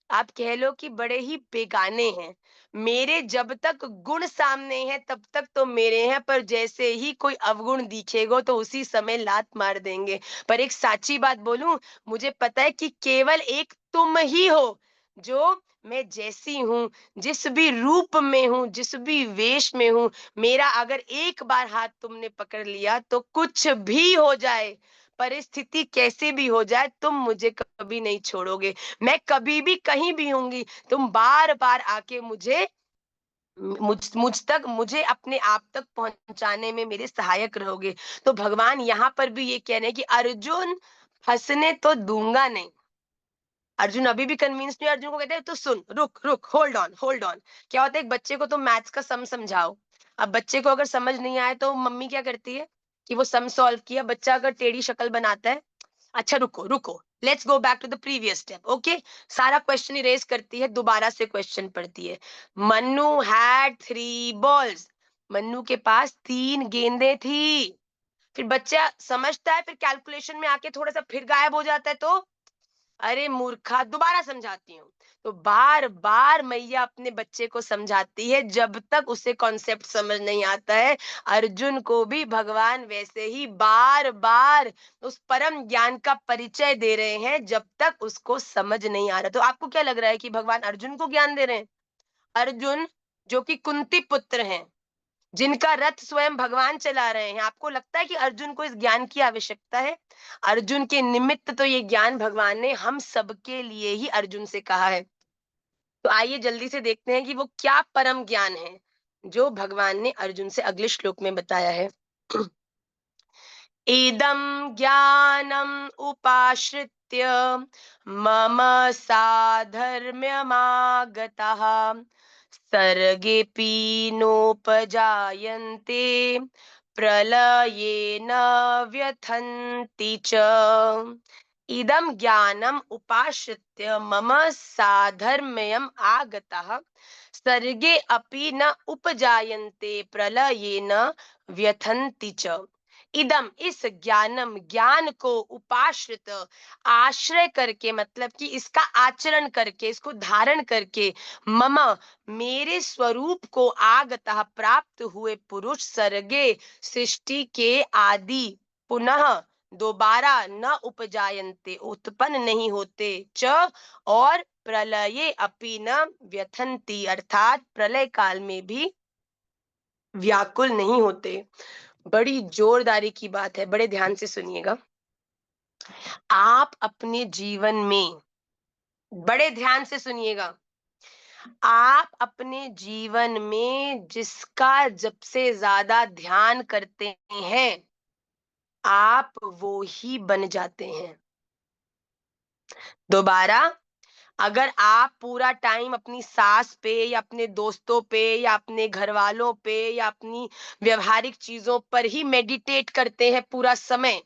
आप कह लो कि बड़े ही बेगाने हैं। मेरे जब तक गुण सामने हैं तब तक तो मेरे हैं, पर जैसे ही कोई अवगुण दिखेगा तो उसी समय लात मार देंगे। पर एक साची बात बोलूं, मुझे पता है कि केवल एक तुम ही हो जो मैं जैसी हूँ, जिस भी रूप में हूँ, जिस भी वेश में हूँ, मेरा अगर एक बार हाथ तुमने पकड़ लिया तो कुछ भी हो जाए, परिस्थिति कैसे भी हो जाए, तुम मुझे कभी नहीं छोड़ोगे। मैं कभी भी कहीं भी होंगी, तुम बार बार आके मुझे मुझे अपने आप तक पहुंचाने में मेरे सहायक रहोगे। तो भगवान यहाँ पर भी ये कह रहे हैं कि अर्जुन फंसने तो दूंगा नहीं। अर्जुन अभी भी कन्विंस नहीं है। अर्जुन को कहते हैं तो सुन, रुक रुक, होल्ड ऑन होल्ड ऑन। क्या होता है, एक बच्चे को तुम मैथ्स का सम समझाओ, अब बच्चे को अगर समझ नहीं आए तो मम्मी क्या करती है कि वो सम सॉल्व किया, बच्चा अगर टेढ़ी शक्ल बनाता है, अच्छा रुको रुको, let's go back to the previous step, okay, सारा क्वेश्चन इरेज करती है, दोबारा से क्वेश्चन पढ़ती है। मन्नू हैड 3 बॉल्स, मन्नू के पास 3 गेंदें थी। फिर बच्चा समझता है, फिर कैलकुलेशन में आके थोड़ा सा फिर गायब हो जाता है, तो अरे मूर्खा दोबारा समझाती हूँ। तो बार बार मैया अपने बच्चे को समझाती है जब तक उसे कॉन्सेप्ट समझ नहीं आता है। अर्जुन को भी भगवान वैसे ही बार बार उस परम ज्ञान का परिचय दे रहे हैं जब तक उसको समझ नहीं आ रहा। तो आपको क्या लग रहा है कि भगवान अर्जुन को ज्ञान दे रहे हैं? अर्जुन जो कि कुंती पुत्र हैं, जिनका रथ स्वयं भगवान चला रहे हैं, आपको लगता है कि अर्जुन को इस ज्ञान की आवश्यकता है? अर्जुन के निमित्त तो ये ज्ञान भगवान ने हम सबके लिए ही अर्जुन से कहा है। तो आइए जल्दी से देखते हैं कि वो क्या परम ज्ञान है। जो भगवान ने अर्जुन से अगले श्लोक में बताया है। इदं ज्ञानम् उपाश्रित्य मम साधर्म्यमागतः सर्गेऽपि नोपजायन्ते प्रलये न व्यथन्ति च। इदं ज्ञानम् उपाश्रित्य मम साधर्म्यम् आगतः सर्गे अपि न उपजायन्ते प्रलये न व्यथन्ति च। इदम, इस ज्ञानम, ज्ञान को उपाश्रित, आश्रय करके, मतलब कि इसका आचरण करके, इसको धारण करके, मम, मेरे स्वरूप को आगतः, प्राप्त हुए पुरुष, सर्गे, सृष्टि के आदि, पुनः दोबारा न उपजायन्ते, उत्पन्न नहीं होते, च, और प्रलये अपि न व्यथन्ति, अर्थात प्रलय काल में भी व्याकुल नहीं होते। बड़ी जोरदारी की बात है, बड़े ध्यान से सुनिएगा। आप अपने जीवन में, बड़े ध्यान से सुनिएगा, आप अपने जीवन में जिसका जब से ज्यादा ध्यान करते हैं, आप वो ही बन जाते हैं। दोबारा, अगर आप पूरा टाइम अपनी सास पे या अपने दोस्तों पे या अपने घर वालों पे या अपनी व्यवहारिक चीजों पर ही मेडिटेट करते हैं पूरा समय,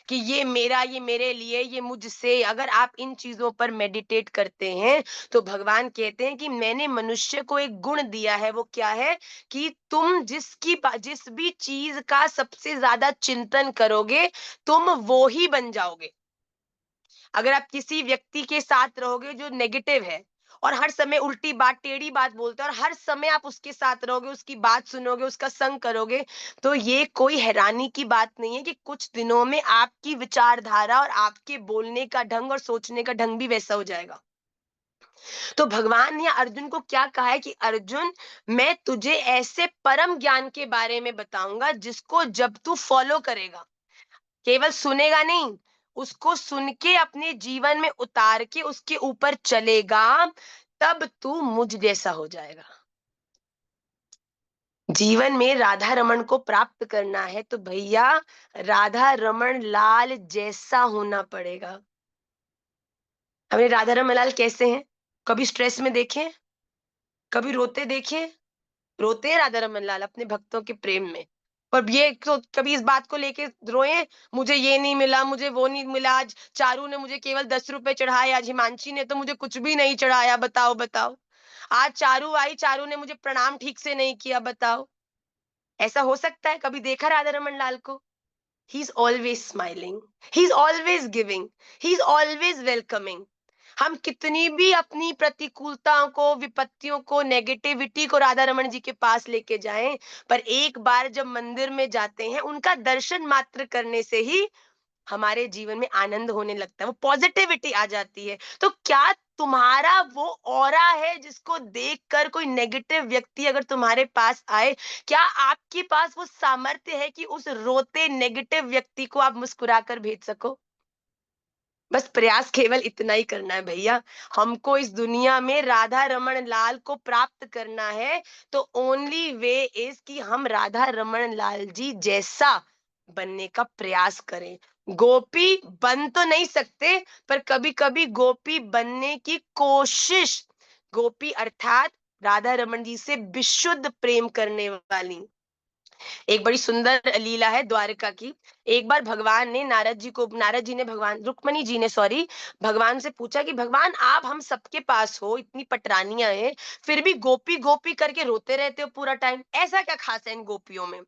कि ये मेरा, ये मेरे लिए, ये मुझसे, अगर आप इन चीजों पर मेडिटेट करते हैं, तो भगवान कहते हैं कि मैंने मनुष्य को एक गुण दिया है। वो क्या है? कि तुम जिस भी चीज का सबसे ज्यादा चिंतन करोगे, तुम वो ही बन जाओगे। अगर आप किसी व्यक्ति के साथ रहोगे जो नेगेटिव है और हर समय उल्टी बात, टेढ़ी बात बोलता है, और हर समय आप उसके साथ रहोगे, उसकी बात सुनोगे, उसका संग करोगे, तो ये कोई हैरानी की बात नहीं है कि कुछ दिनों में आपकी विचारधारा और आपके बोलने का ढंग और सोचने का ढंग भी वैसा हो जाएगा। तो भगवान ने अर्जुन को क्या कहा है कि अर्जुन, मैं तुझे ऐसे परम ज्ञान के बारे में बताऊंगा जिसको जब तू फॉलो करेगा, केवल सुनेगा नहीं, उसको सुन के अपने जीवन में उतार के उसके ऊपर चलेगा, तब तू मुझ जैसा हो जाएगा। जीवन में राधा रमन को प्राप्त करना है तो भैया राधा रमन लाल जैसा होना पड़ेगा। हमने राधा रमन लाल कैसे हैं? कभी स्ट्रेस में देखे? कभी रोते देखे? रोते हैं राधा रमन लाल अपने भक्तों के प्रेम में। पर ये तो कभी इस बात को लेके रोए, मुझे ये नहीं मिला, मुझे वो नहीं मिला, आज चारू ने मुझे केवल 10 रुपए चढ़ाए, आज हिमांशी ने तो मुझे कुछ भी नहीं चढ़ाया, बताओ बताओ। आज चारू आई, चारू ने मुझे प्रणाम ठीक से नहीं किया, बताओ। ऐसा हो सकता है? कभी देखा राधा रमन लाल को? He is always smiling, he is always giving, he is always welcoming. हम कितनी भी अपनी प्रतिकूलताओं को, विपत्तियों को, नेगेटिविटी को राधा रमन जी के पास लेके जाएं, पर एक बार जब मंदिर में जाते हैं, उनका दर्शन मात्र करने से ही हमारे जीवन में आनंद होने लगता है, वो पॉजिटिविटी आ जाती है। तो क्या तुम्हारा वो ऑरा है जिसको देखकर कोई नेगेटिव व्यक्ति अगर तुम्हारे पास आए, क्या आपके पास वो सामर्थ्य है कि उस रोते नेगेटिव व्यक्ति को आप मुस्कुराकर भेज सको? बस प्रयास केवल इतना ही करना है भैया। हमको इस दुनिया में राधा रमन लाल को प्राप्त करना है, तो ओनली वे इज कि हम राधा रमन लाल जी जैसा बनने का प्रयास करें। गोपी बन तो नहीं सकते, पर कभी कभी गोपी बनने की कोशिश, गोपी अर्थात राधा रमन जी से विशुद्ध प्रेम करने वाली। एक बड़ी सुंदर लीला है द्वारका की। एक बार भगवान ने नारद जी ने भगवान रुक्मणी जी ने सॉरी भगवान से पूछा कि भगवान, आप हम सबके पास हो, इतनी पटरानियां हैं, फिर भी गोपी गोपी करके रोते रहते हो पूरा टाइम, ऐसा क्या खास है इन गोपियों में?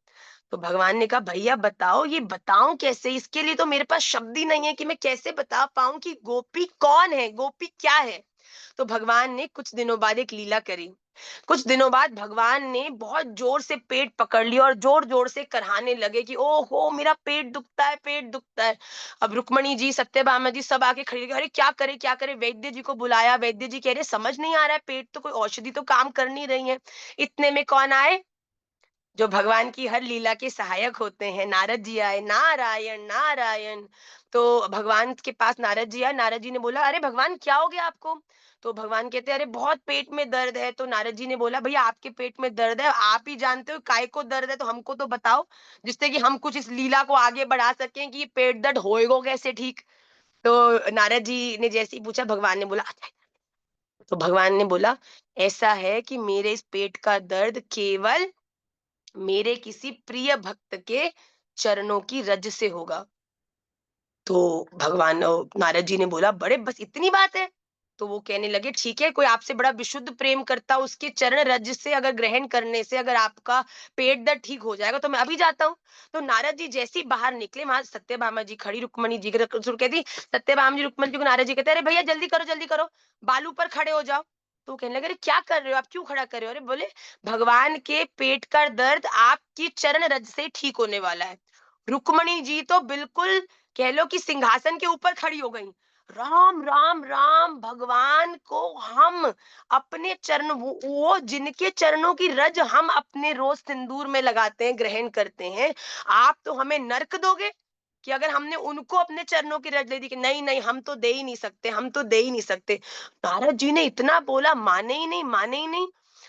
तो भगवान ने कहा, भैया बताओ, ये बताऊं कैसे? इसके लिए तो मेरे पास शब्द ही नहीं है कि मैं कैसे बता पाऊं कि गोपी कौन है, गोपी क्या है। तो भगवान ने कुछ दिनों बाद एक लीला करी। कुछ दिनों बाद भगवान ने बहुत जोर से पेट पकड़ लिया और जोर जोर से कराहने लगे कि ओहो मेरा पेट दुखता है, पेट दुखता है। अब रुक्मणी जी, सत्यभामा जी सब आके खड़े, अरे क्या करे क्या करे। वैद्य जी को बुलाया, वैद्य जी कह रहे समझ नहीं आ रहा है, पेट तो कोई औषधि तो काम कर नहीं रही है। इतने में कौन आए? जो भगवान की हर लीला के सहायक होते हैं। नारद जी आए, नारायण नारायण। तो भगवान के पास नारद जी आए, नारद जी ने बोला, अरे भगवान क्या हो गया आपको? तो भगवान कहते हैं, अरे बहुत पेट में दर्द है। तो नारद जी ने बोला, भैया आपके पेट में दर्द है, आप ही जानते हो काय को दर्द है, तो हमको तो बताओ, जिससे कि हम कुछ इस लीला को आगे बढ़ा सकें कि ये पेट दर्द होएगा कैसे ठीक। तो नारद जी ने जैसे ही पूछा, भगवान ने बोला, अच्छा। तो भगवान ने बोला, ऐसा है कि मेरे इस पेट का दर्द केवल मेरे किसी प्रिय भक्त के चरणों की रज से होगा। तो भगवान नारद जी ने बोला, बड़े बस इतनी बात है? तो वो कहने लगे, ठीक है, कोई आपसे बड़ा विशुद्ध प्रेम करता, उसके चरण रज से अगर ग्रहण करने से अगर आपका पेट दर्द ठीक हो जाएगा तो मैं अभी जाता हूँ। तो नारद जी जैसे ही बाहर निकले, वहां सत्यभामा जी खड़ी, रुक्मणी जी कहती, सत्यभामा जी रुक्मणी जी को नारद जी कहते, अरे भैया जल्दी करो, बालू पर खड़े हो जाओ। तो कहने लगे, अरे क्या कर रहे हो आप, क्यों खड़ा कर रहे हो? अरे बोले, भगवान के पेट का दर्द आपकी चरण रज से ठीक होने वाला है। रुक्मणी जी तो बिल्कुल कह लो कि सिंहासन के ऊपर खड़ी हो गई। राम राम राम, भगवान को हम अपने चरण, वो जिनके चरणों की रज हम अपने रोज सिंदूर में लगाते हैं, ग्रहण करते हैं, आप तो हमें नर्क दोगे कि अगर हमने उनको अपने चरणों की रज ले दी? कि नहीं नहीं, हम तो दे ही नहीं सकते, हम तो दे ही नहीं सकते। नारद जी ने इतना बोला, माने ही नहीं, माने ही नहीं।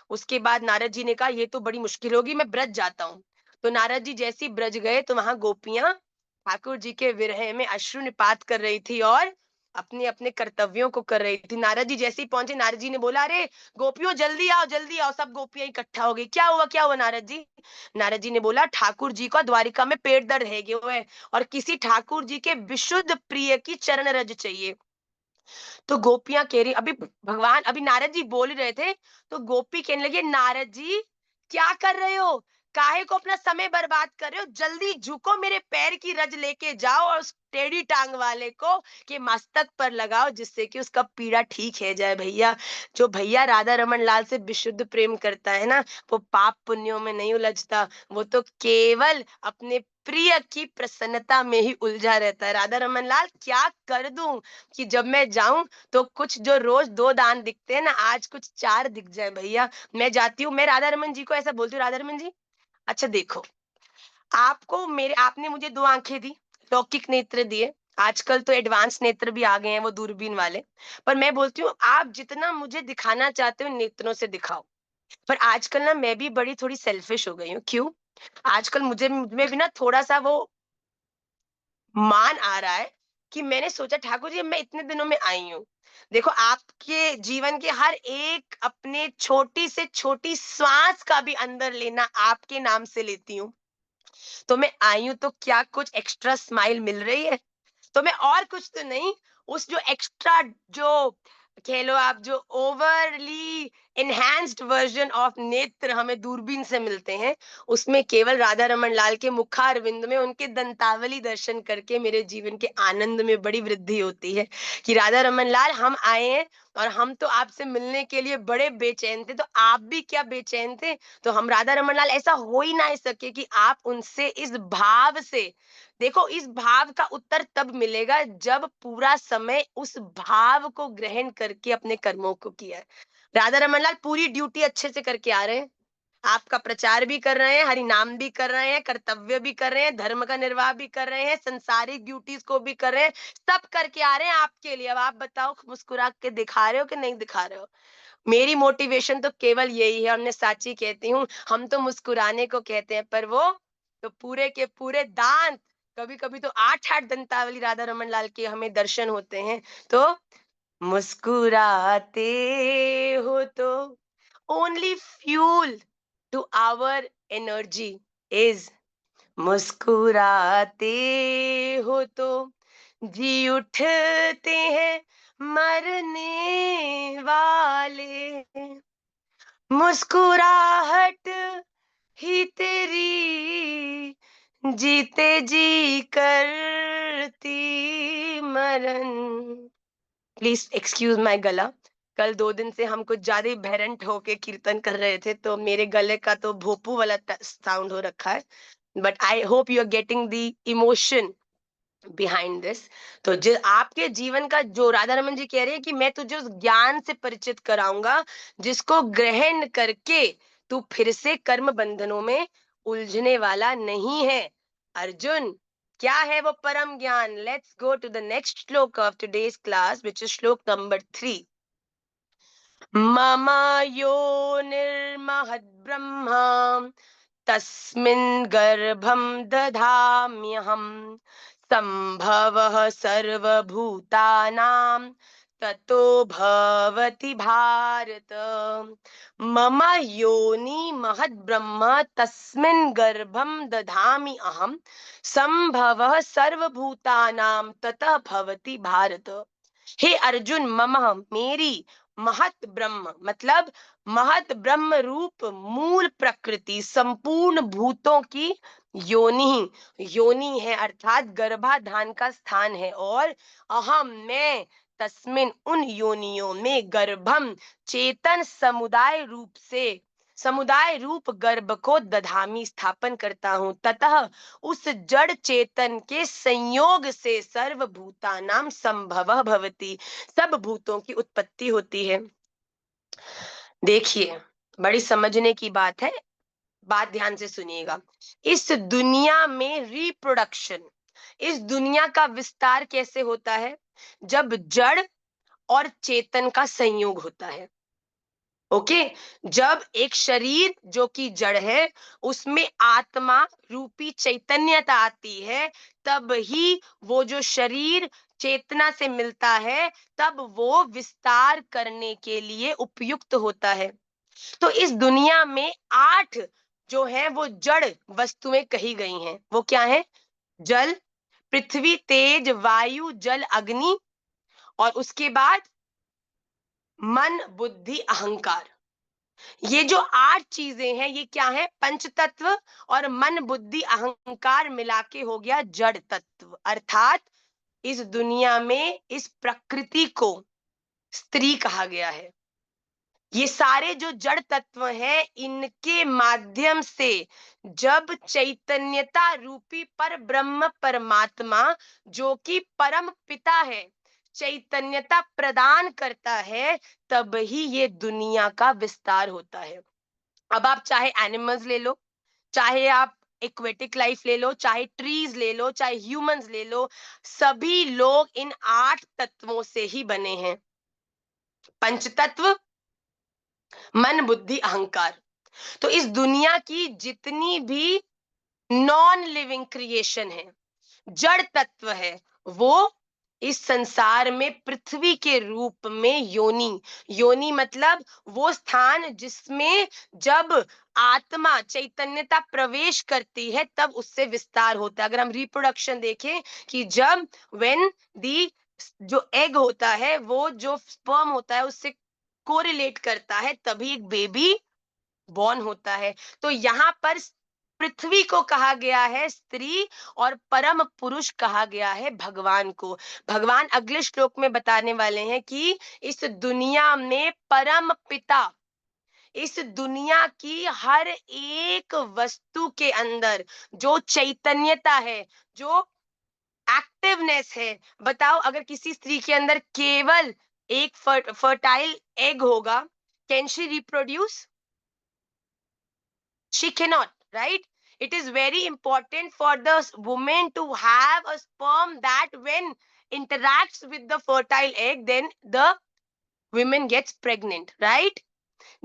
उसके बाद नारद जी ने कहा, ये तो बड़ी मुश्किल होगी, मैं ब्रज जाता हूँ। तो नारद जी जैसे ही ब्रज गए तो वहां गोपियां ठाकुर जी के विरह में अश्रुनिपात कर रही थी और अपने अपने कर्तव्यों को कर रही थी। नारद जी जैसे ही पहुंचे, नारद जी ने बोला, अरे गोपियों जल्दी आओ। सब गोपियां इकट्ठा हो गई। क्या हुआ नारद जी? नारद जी ने बोला, ठाकुर जी का द्वारिका में पेट दर्द है गए हुए है और किसी ठाकुर जी के विशुद्ध प्रिय की चरण रज चाहिए। तो गोपियां कह रही, अभी भगवान, अभी नारद जी बोल ही रहे थे, तो गोपी कहने लगे, नारद जी क्या कर रहे हो? काहे को अपना समय बर्बाद कर रहे हो? जल्दी झुको, मेरे पैर की रज लेके जाओ और उस टेढ़ी टांग वाले को के मस्तक पर लगाओ, जिससे कि उसका पीड़ा ठीक है जाए। भैया, जो भैया राधा रमन लाल से विशुद्ध प्रेम करता है ना, वो पाप पुण्यों में नहीं उलझता, वो तो केवल अपने प्रिय की प्रसन्नता में ही उलझा रहता है। राधा रमन लाल क्या कर दूं कि जब मैं जाऊं तो कुछ जो रोज 2 दान दिखते हैं ना, आज कुछ 4 दिख जाए। भैया, मैं जाती हूँ, मैं राधा रमन जी को ऐसा बोलती हूँ, राधा रमन जी, अच्छा देखो, आपने मुझे 2 आंखें दी, लौकिक नेत्र दिए, आजकल तो एडवांस नेत्र भी आ गए हैं, वो दूरबीन वाले। पर मैं बोलती हूँ, आप जितना मुझे दिखाना चाहते हो नेत्रों से दिखाओ। पर आजकल ना मैं भी बड़ी थोड़ी सेल्फिश हो गई हूँ। क्यों? आजकल मुझमें भी ना थोड़ा-सा वो मान आ रहा है कि मैंने सोचा, ठाकुर जी, मैं इतने दिनों में आई हूँ, देखो आपके जीवन के हर एक अपने छोटी से छोटी श्वास का भी अंदर लेना आपके नाम से लेती हूँ। तो मैं आई हूँ तो क्या कुछ एक्स्ट्रा स्माइल मिल रही है? तो मैं और कुछ तो नहीं, उस जो एक्स्ट्रा, जो कह लो आप, जो ओवरली एनहांस्ड वर्जन ऑफ नेत्र हमें दूरबीन से मिलते हैं, उसमें केवल राधा रमन लाल के मुखारविंद में उनके दंतावली दर्शन करके मेरे जीवन के आनंद में बड़ी वृद्धि होती है कि राधा रमन लाल, हम आए हैं और हम तो आपसे मिलने के लिए बड़े बेचैन थे, तो आप भी क्या बेचैन थे? तो हम राधा रमन लाल, ऐसा हो ही ना सके कि आप उनसे इस भाव से, देखो इस भाव का उत्तर तब मिलेगा जब पूरा समय उस भाव को ग्रहण करके अपने कर्मों को किया है। राधा रमन लाल पूरी ड्यूटी अच्छे से करके आ रहे हैं, आपका प्रचार भी कर रहे हैं, हरि नाम भी कर रहे हैं, कर्तव्य भी कर रहे हैं, धर्म का निर्वाह भी कर रहे हैं, संसारिक ड्यूटीज को भी कर रहे हैं, सब करके आ रहे हैं आपके लिए। अब आप बताओ, मुस्कुरा के दिखा रहे हो कि नहीं दिखा रहे हो? मेरी मोटिवेशन तो केवल यही है, और मैं साची कहती हूँ, हम तो मुस्कुराने को कहते हैं, पर वो तो पूरे के पूरे दांत, कभी-कभी तो 8-8 दंतावली राधा रमन लाल के हमें दर्शन होते हैं। तो मुस्कुराते हो तो only fuel to our energy is, मुस्कुराते हो तो जी उठते हैं मरने वाले, मुस्कुराहट ही तेरी जीते जी करती मरण। प्लीज एक्सक्यूज माय गला, कल 2 दिन से हम कुछ ज्यादा ही बहरंट होके कीर्तन कर रहे थे, तो मेरे गले का तो भोपू वाला साउंड हो रखा है। But I hope you are getting the emotion behind this. तो जो आपके जीवन का, जो राधा रमन जी कह रहे हैं कि मैं तुझे उस ज्ञान से परिचित कराऊंगा जिसको ग्रहण करके तू फिर से कर्म बंधनों में उलझने वाला नहीं है। अर्जुन, क्या है वो परम ज्ञान? Let's go to the next shloka of today's class, which is shloka number 3। मम यो निर्महद्ब्रह्मा तस्मिन् गर्भं दधाम्यहम् सम्भवः सर्वभूतानां ततो भवति भारत। मम योनि महद्ब्रह्म तस्मिन् गर्भं दधामि अहं सम्भवः सर्वभूतानां ततः भवति भारत। हे अर्जुन, मम मेरी, महत ब्रह्म मतलब महत ब्रह्म रूप मूल प्रकृति संपूर्ण भूतों की योनि योनि है, अर्थात गर्भाधान का स्थान है। और अहम मैं तस्मिन उन योनियों में गर्भम चेतन समुदाय रूप गर्भ को दधामी स्थापन करता हूं, ततः उस जड़ चेतन के संयोग से सर्वभूतानाम संभवः भवति, सब भूतों की उत्पत्ति होती है। देखिए, बड़ी समझने की बात है, बात ध्यान से सुनिएगा। इस दुनिया में रिप्रोडक्शन, इस दुनिया का विस्तार कैसे होता है? जब जड़ और चेतन का संयोग होता है। ओके, जब एक शरीर जो कि जड़ है उसमें आत्मा रूपी चैतन्यता आती है, तब ही वो जो शरीर चेतना से मिलता है, तब वो विस्तार करने के लिए उपयुक्त होता है। तो इस दुनिया में 8 जो है वो जड़ वस्तुएं कही गई हैं। वो क्या है? जल, पृथ्वी, तेज, वायु, जल, अग्नि, और उसके बाद मन, बुद्धि, अहंकार। ये जो 8 चीजें हैं, ये क्या है? पंच तत्व और मन, बुद्धि, अहंकार मिला के हो गया जड़ तत्व। अर्थात इस दुनिया में इस प्रकृति को स्त्री कहा गया है। ये सारे जो जड़ तत्व हैं, इनके माध्यम से जब चैतन्यता रूपी पर ब्रह्म परमात्मा जो कि परम पिता है, चैतन्यता प्रदान करता है, तब ही ये दुनिया का विस्तार होता है। अब आप चाहे एनिमल्स ले लो, चाहे आप एक्वेटिक लाइफ ले लो, चाहे ट्रीज ले लो, चाहे ह्यूमंस ले लो, सभी लोग इन 8 तत्वों से ही बने हैं। पंचतत्व, मन, बुद्धि, अहंकार। तो इस दुनिया की जितनी भी नॉन लिविंग क्रिएशन है, जड़ तत्व है, वो इस संसार में पृथ्वी के रूप में योनि मतलब वो स्थान जिसमें जब आत्मा चैतन्यता प्रवेश करती है तब उससे विस्तार होता है। अगर हम रिप्रोडक्शन देखें कि जब व्हेन दी जो एग होता है वो जो स्पर्म होता है उससे कोरिलेट करता है, तभी एक बेबी बॉर्न होता है। तो यहाँ पर पृथ्वी को कहा गया है स्त्री और परम पुरुष कहा गया है भगवान को। भगवान अगले श्लोक में बताने वाले हैं कि इस दुनिया में परम पिता इस दुनिया की हर एक वस्तु के अंदर जो चैतन्यता है, जो एक्टिवनेस है। बताओ, अगर किसी स्त्री के अंदर केवल एक फर्टाइल एग होगा, can she reproduce? She cannot, right? It is very important for the woman to have a sperm that when interacts with the fertile egg, then the woman gets pregnant, right?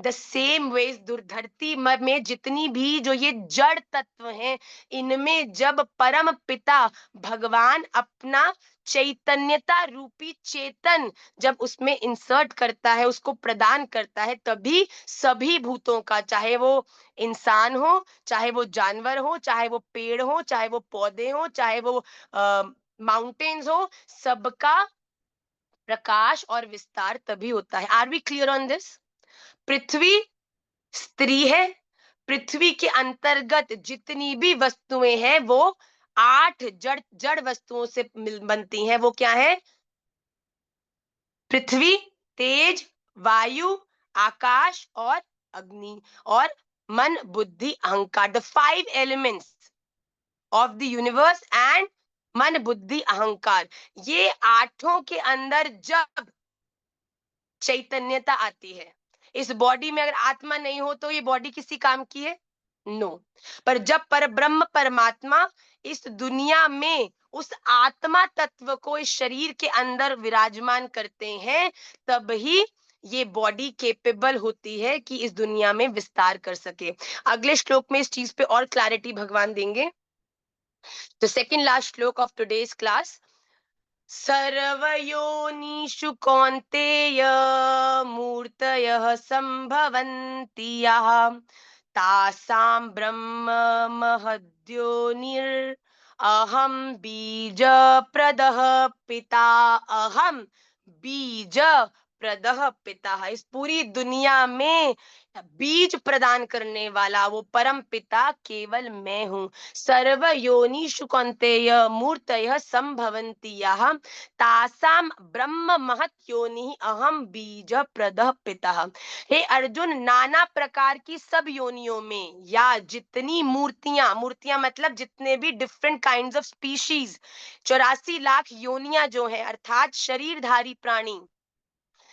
The same way इस धरती में जितनी भी जो ये जड़ तत्व हैं, इनमें जब परम पिता भगवान अपना चैतन्यता रूपी चेतन जब उसमें इंसर्ट करता है, उसको प्रदान करता है, तभी सभी भूतों का, चाहे वो इंसान हो, चाहे वो जानवर हो, चाहे वो पेड़ हो, चाहे वो पौधे हो, चाहे वो माउंटेन्स हो, सबका प्रकाश और विस्तार तभी होता है। Are we clear on this? पृथ्वी स्त्री है, पृथ्वी के अंतर्गत जितनी भी वस्तुएं हैं वो 8 जड़ जड़ वस्तुओं से बनती हैं। वो क्या है? पृथ्वी, तेज, वायु, आकाश और अग्नि, और मन, बुद्धि, अहंकार। The 5 elements of the universe and मन, बुद्धि, अहंकार। ये आठों के अंदर जब चैतन्यता आती है, इस बॉडी में अगर आत्मा नहीं हो तो ये बॉडी किसी काम की है? नो। पर जब परब्रह्म परमात्मा इस दुनिया में उस आत्मा तत्व को इस शरीर के अंदर विराजमान करते हैं, तब ही ये बॉडी केपेबल होती है कि इस दुनिया में विस्तार कर सके। अगले श्लोक में इस चीज पे और क्लैरिटी भगवान देंगे। तो second last shloka of today's class, सर्वयोनिषु कौन्तेय मूर्तयः सम्भवन्ति यः तासां ब्रह्म महद्योनिर् अहं बीजप्रदः पिता। अहम बीज प्रदः पिता। इस पूरी दुनिया में बीज प्रदान करने वाला वो परम पिता केवल मैं हूँ। सर्व योनिषु कौन्तेय मूर्तयः संभवन्ति यः तासां ब्रह्म महत योनि अहम बीज प्रदः पिता। हे अर्जुन, नाना प्रकार की सब योनियों में या जितनी मूर्तियां, मूर्तियां मतलब जितने भी different kinds of species, 84 lakh योनियां जो है अर्थात शरीरधारी प्राणी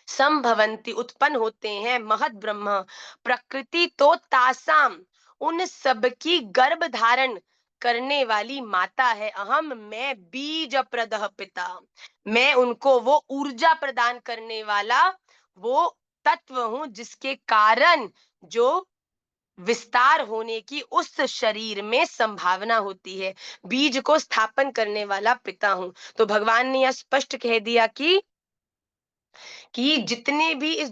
संभवंती उत्पन्न होते हैं, महत ब्रह्म प्रकृति तो तासाम उन सबकी गर्भ धारण करने वाली माता है। अहम मैं बीज प्रदः पिता, मैं उनको वो ऊर्जा प्रदान करने वाला वो तत्व हूं जिसके कारण जो विस्तार होने की उस शरीर में संभावना होती है। बीज को स्थापन करने वाला पिता हूं। तो भगवान ने यह स्पष्ट कह दिया कि जितने भी इस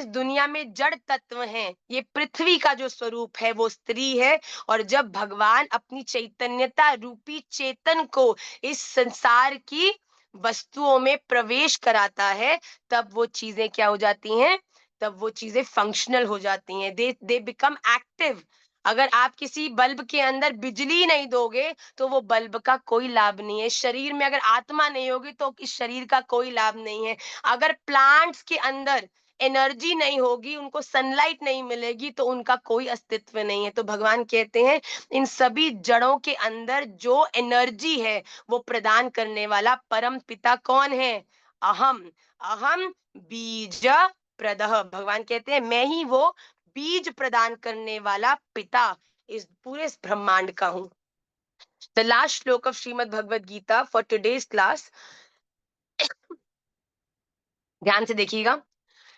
दुनिया में जड़ तत्व हैं, ये पृथ्वी का जो स्वरूप है वो स्त्री है। और जब भगवान अपनी चैतन्यता रूपी चेतन को इस संसार की वस्तुओं में प्रवेश कराता है, तब वो चीजें क्या हो जाती हैं, तब वो चीजें फंक्शनल हो जाती हैं, दे बिकम एक्टिव। अगर आप किसी बल्ब के अंदर बिजली नहीं दोगे तो वो बल्ब का कोई लाभ नहीं है। शरीर में अगर आत्मा नहीं होगी तो इस शरीर का कोई लाभ नहीं है। अगर प्लांट्स के अंदर एनर्जी नहीं होगी, उनको सनलाइट नहीं मिलेगी, तो उनका कोई अस्तित्व नहीं है। तो भगवान कहते हैं इन सभी जड़ों के अंदर जो एनर्जी है वो प्रदान करने वाला परम पिता कौन है? अहम। अहम बीज प्रदः, भगवान कहते हैं मैं ही वो बीज प्रदान करने वाला पिता इस पूरे इस ब्रह्मांड का हूं। The last shloka of Shrimad Bhagavad Gita for today's class, ध्यान से देखिएगा।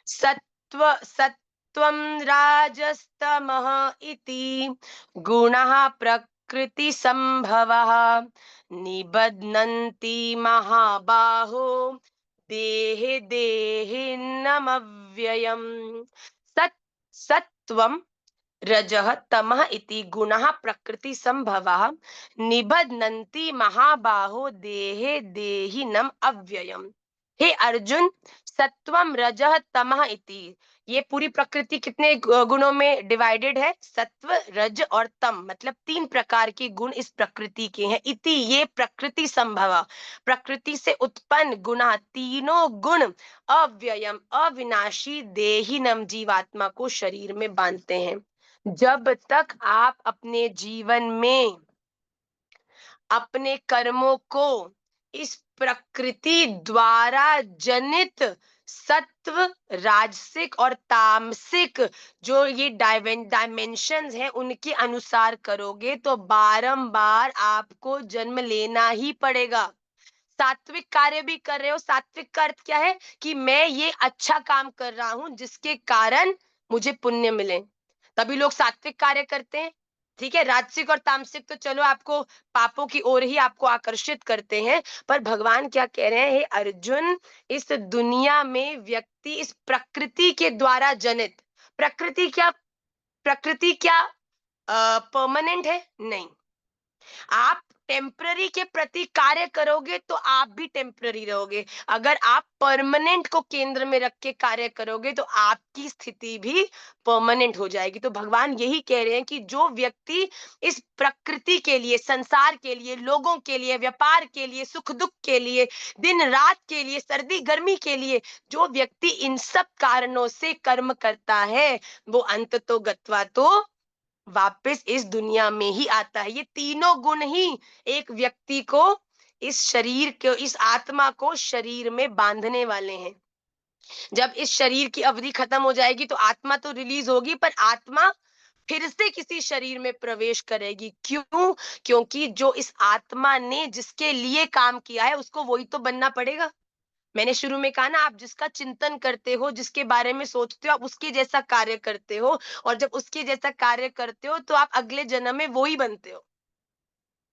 सत्त्वं राजस्तमः इति गुणः प्रकृतिसम्भवः निबध्नन्ति महाबाहो देहे देहिनमव्ययम्। सत्त्वं रजः तमः इति गुणः प्रकृतिसम्भवः निबध्नन्ति महाबाहो देहे देहिनम् अव्ययम्। हे अर्जुन, सत्वम रजः तमः इति, ये पूरी प्रकृति कितने गुणों में डिवाइडेड है? सत्व, रज और तम, मतलब 3 प्रकार के गुण इस प्रकृति के हैं। इति, ये प्रकृति संभव, प्रकृति से उत्पन्न गुणा, तीनों गुण अव्ययम अविनाशी देहिनम, जीवात्मा को शरीर में बांधते हैं। जब तक आप अपने जीवन में अपने कर्मों को इस प्रकृति द्वारा जनित सत्व, राजसिक और तामसिक जो ये डायमेंशंस हैं उनके अनुसार करोगे तो बारंबार आपको जन्म लेना ही पड़ेगा। सात्विक कार्य भी कर रहे हो, सात्विक का अर्थ क्या है कि मैं ये अच्छा काम कर रहा हूं जिसके कारण मुझे पुण्य मिले, तभी लोग सात्विक कार्य करते हैं। ठीक है, राजसिक और तामसिक तो चलो आपको पापों की ओर ही आपको आकर्षित करते हैं। पर भगवान क्या कह रहे हैं? हे अर्जुन, इस दुनिया में व्यक्ति इस प्रकृति के द्वारा जनित, प्रकृति क्या परमानेंट है? नहीं। आप टेम्पररी के प्रति कार्य करोगे तो आप भी टेम्पररी रहोगे। अगर आप परमानेंट को केंद्र में रख के कार्य करोगे तो आपकी स्थिति भी परमानेंट हो जाएगी। तो भगवान यही कह रहे हैं कि जो व्यक्ति इस प्रकृति के लिए, संसार के लिए, लोगों के लिए, व्यापार के लिए, सुख दुख के लिए, दिन रात के लिए, सर्दी गर्मी के लिए, जो व्यक्ति इन सब कारणों से कर्म करता है वो अंत तो गत्वा तो वापस इस दुनिया में ही आता है। ये तीनों गुण ही एक व्यक्ति को, इस शरीर को, इस आत्मा को शरीर में बांधने वाले हैं। जब इस शरीर की अवधि खत्म हो जाएगी तो आत्मा तो रिलीज होगी, पर आत्मा फिर से किसी शरीर में प्रवेश करेगी। क्यों? क्योंकि जो इस आत्मा ने जिसके लिए काम किया है उसको वही तो बनना पड़ेगा। मैंने शुरू में कहा ना, आप जिसका चिंतन करते हो, जिसके बारे में सोचते हो, आप उसके जैसा कार्य करते हो, और जब उसके जैसा कार्य करते हो तो आप अगले जन्म में वो ही बनते हो।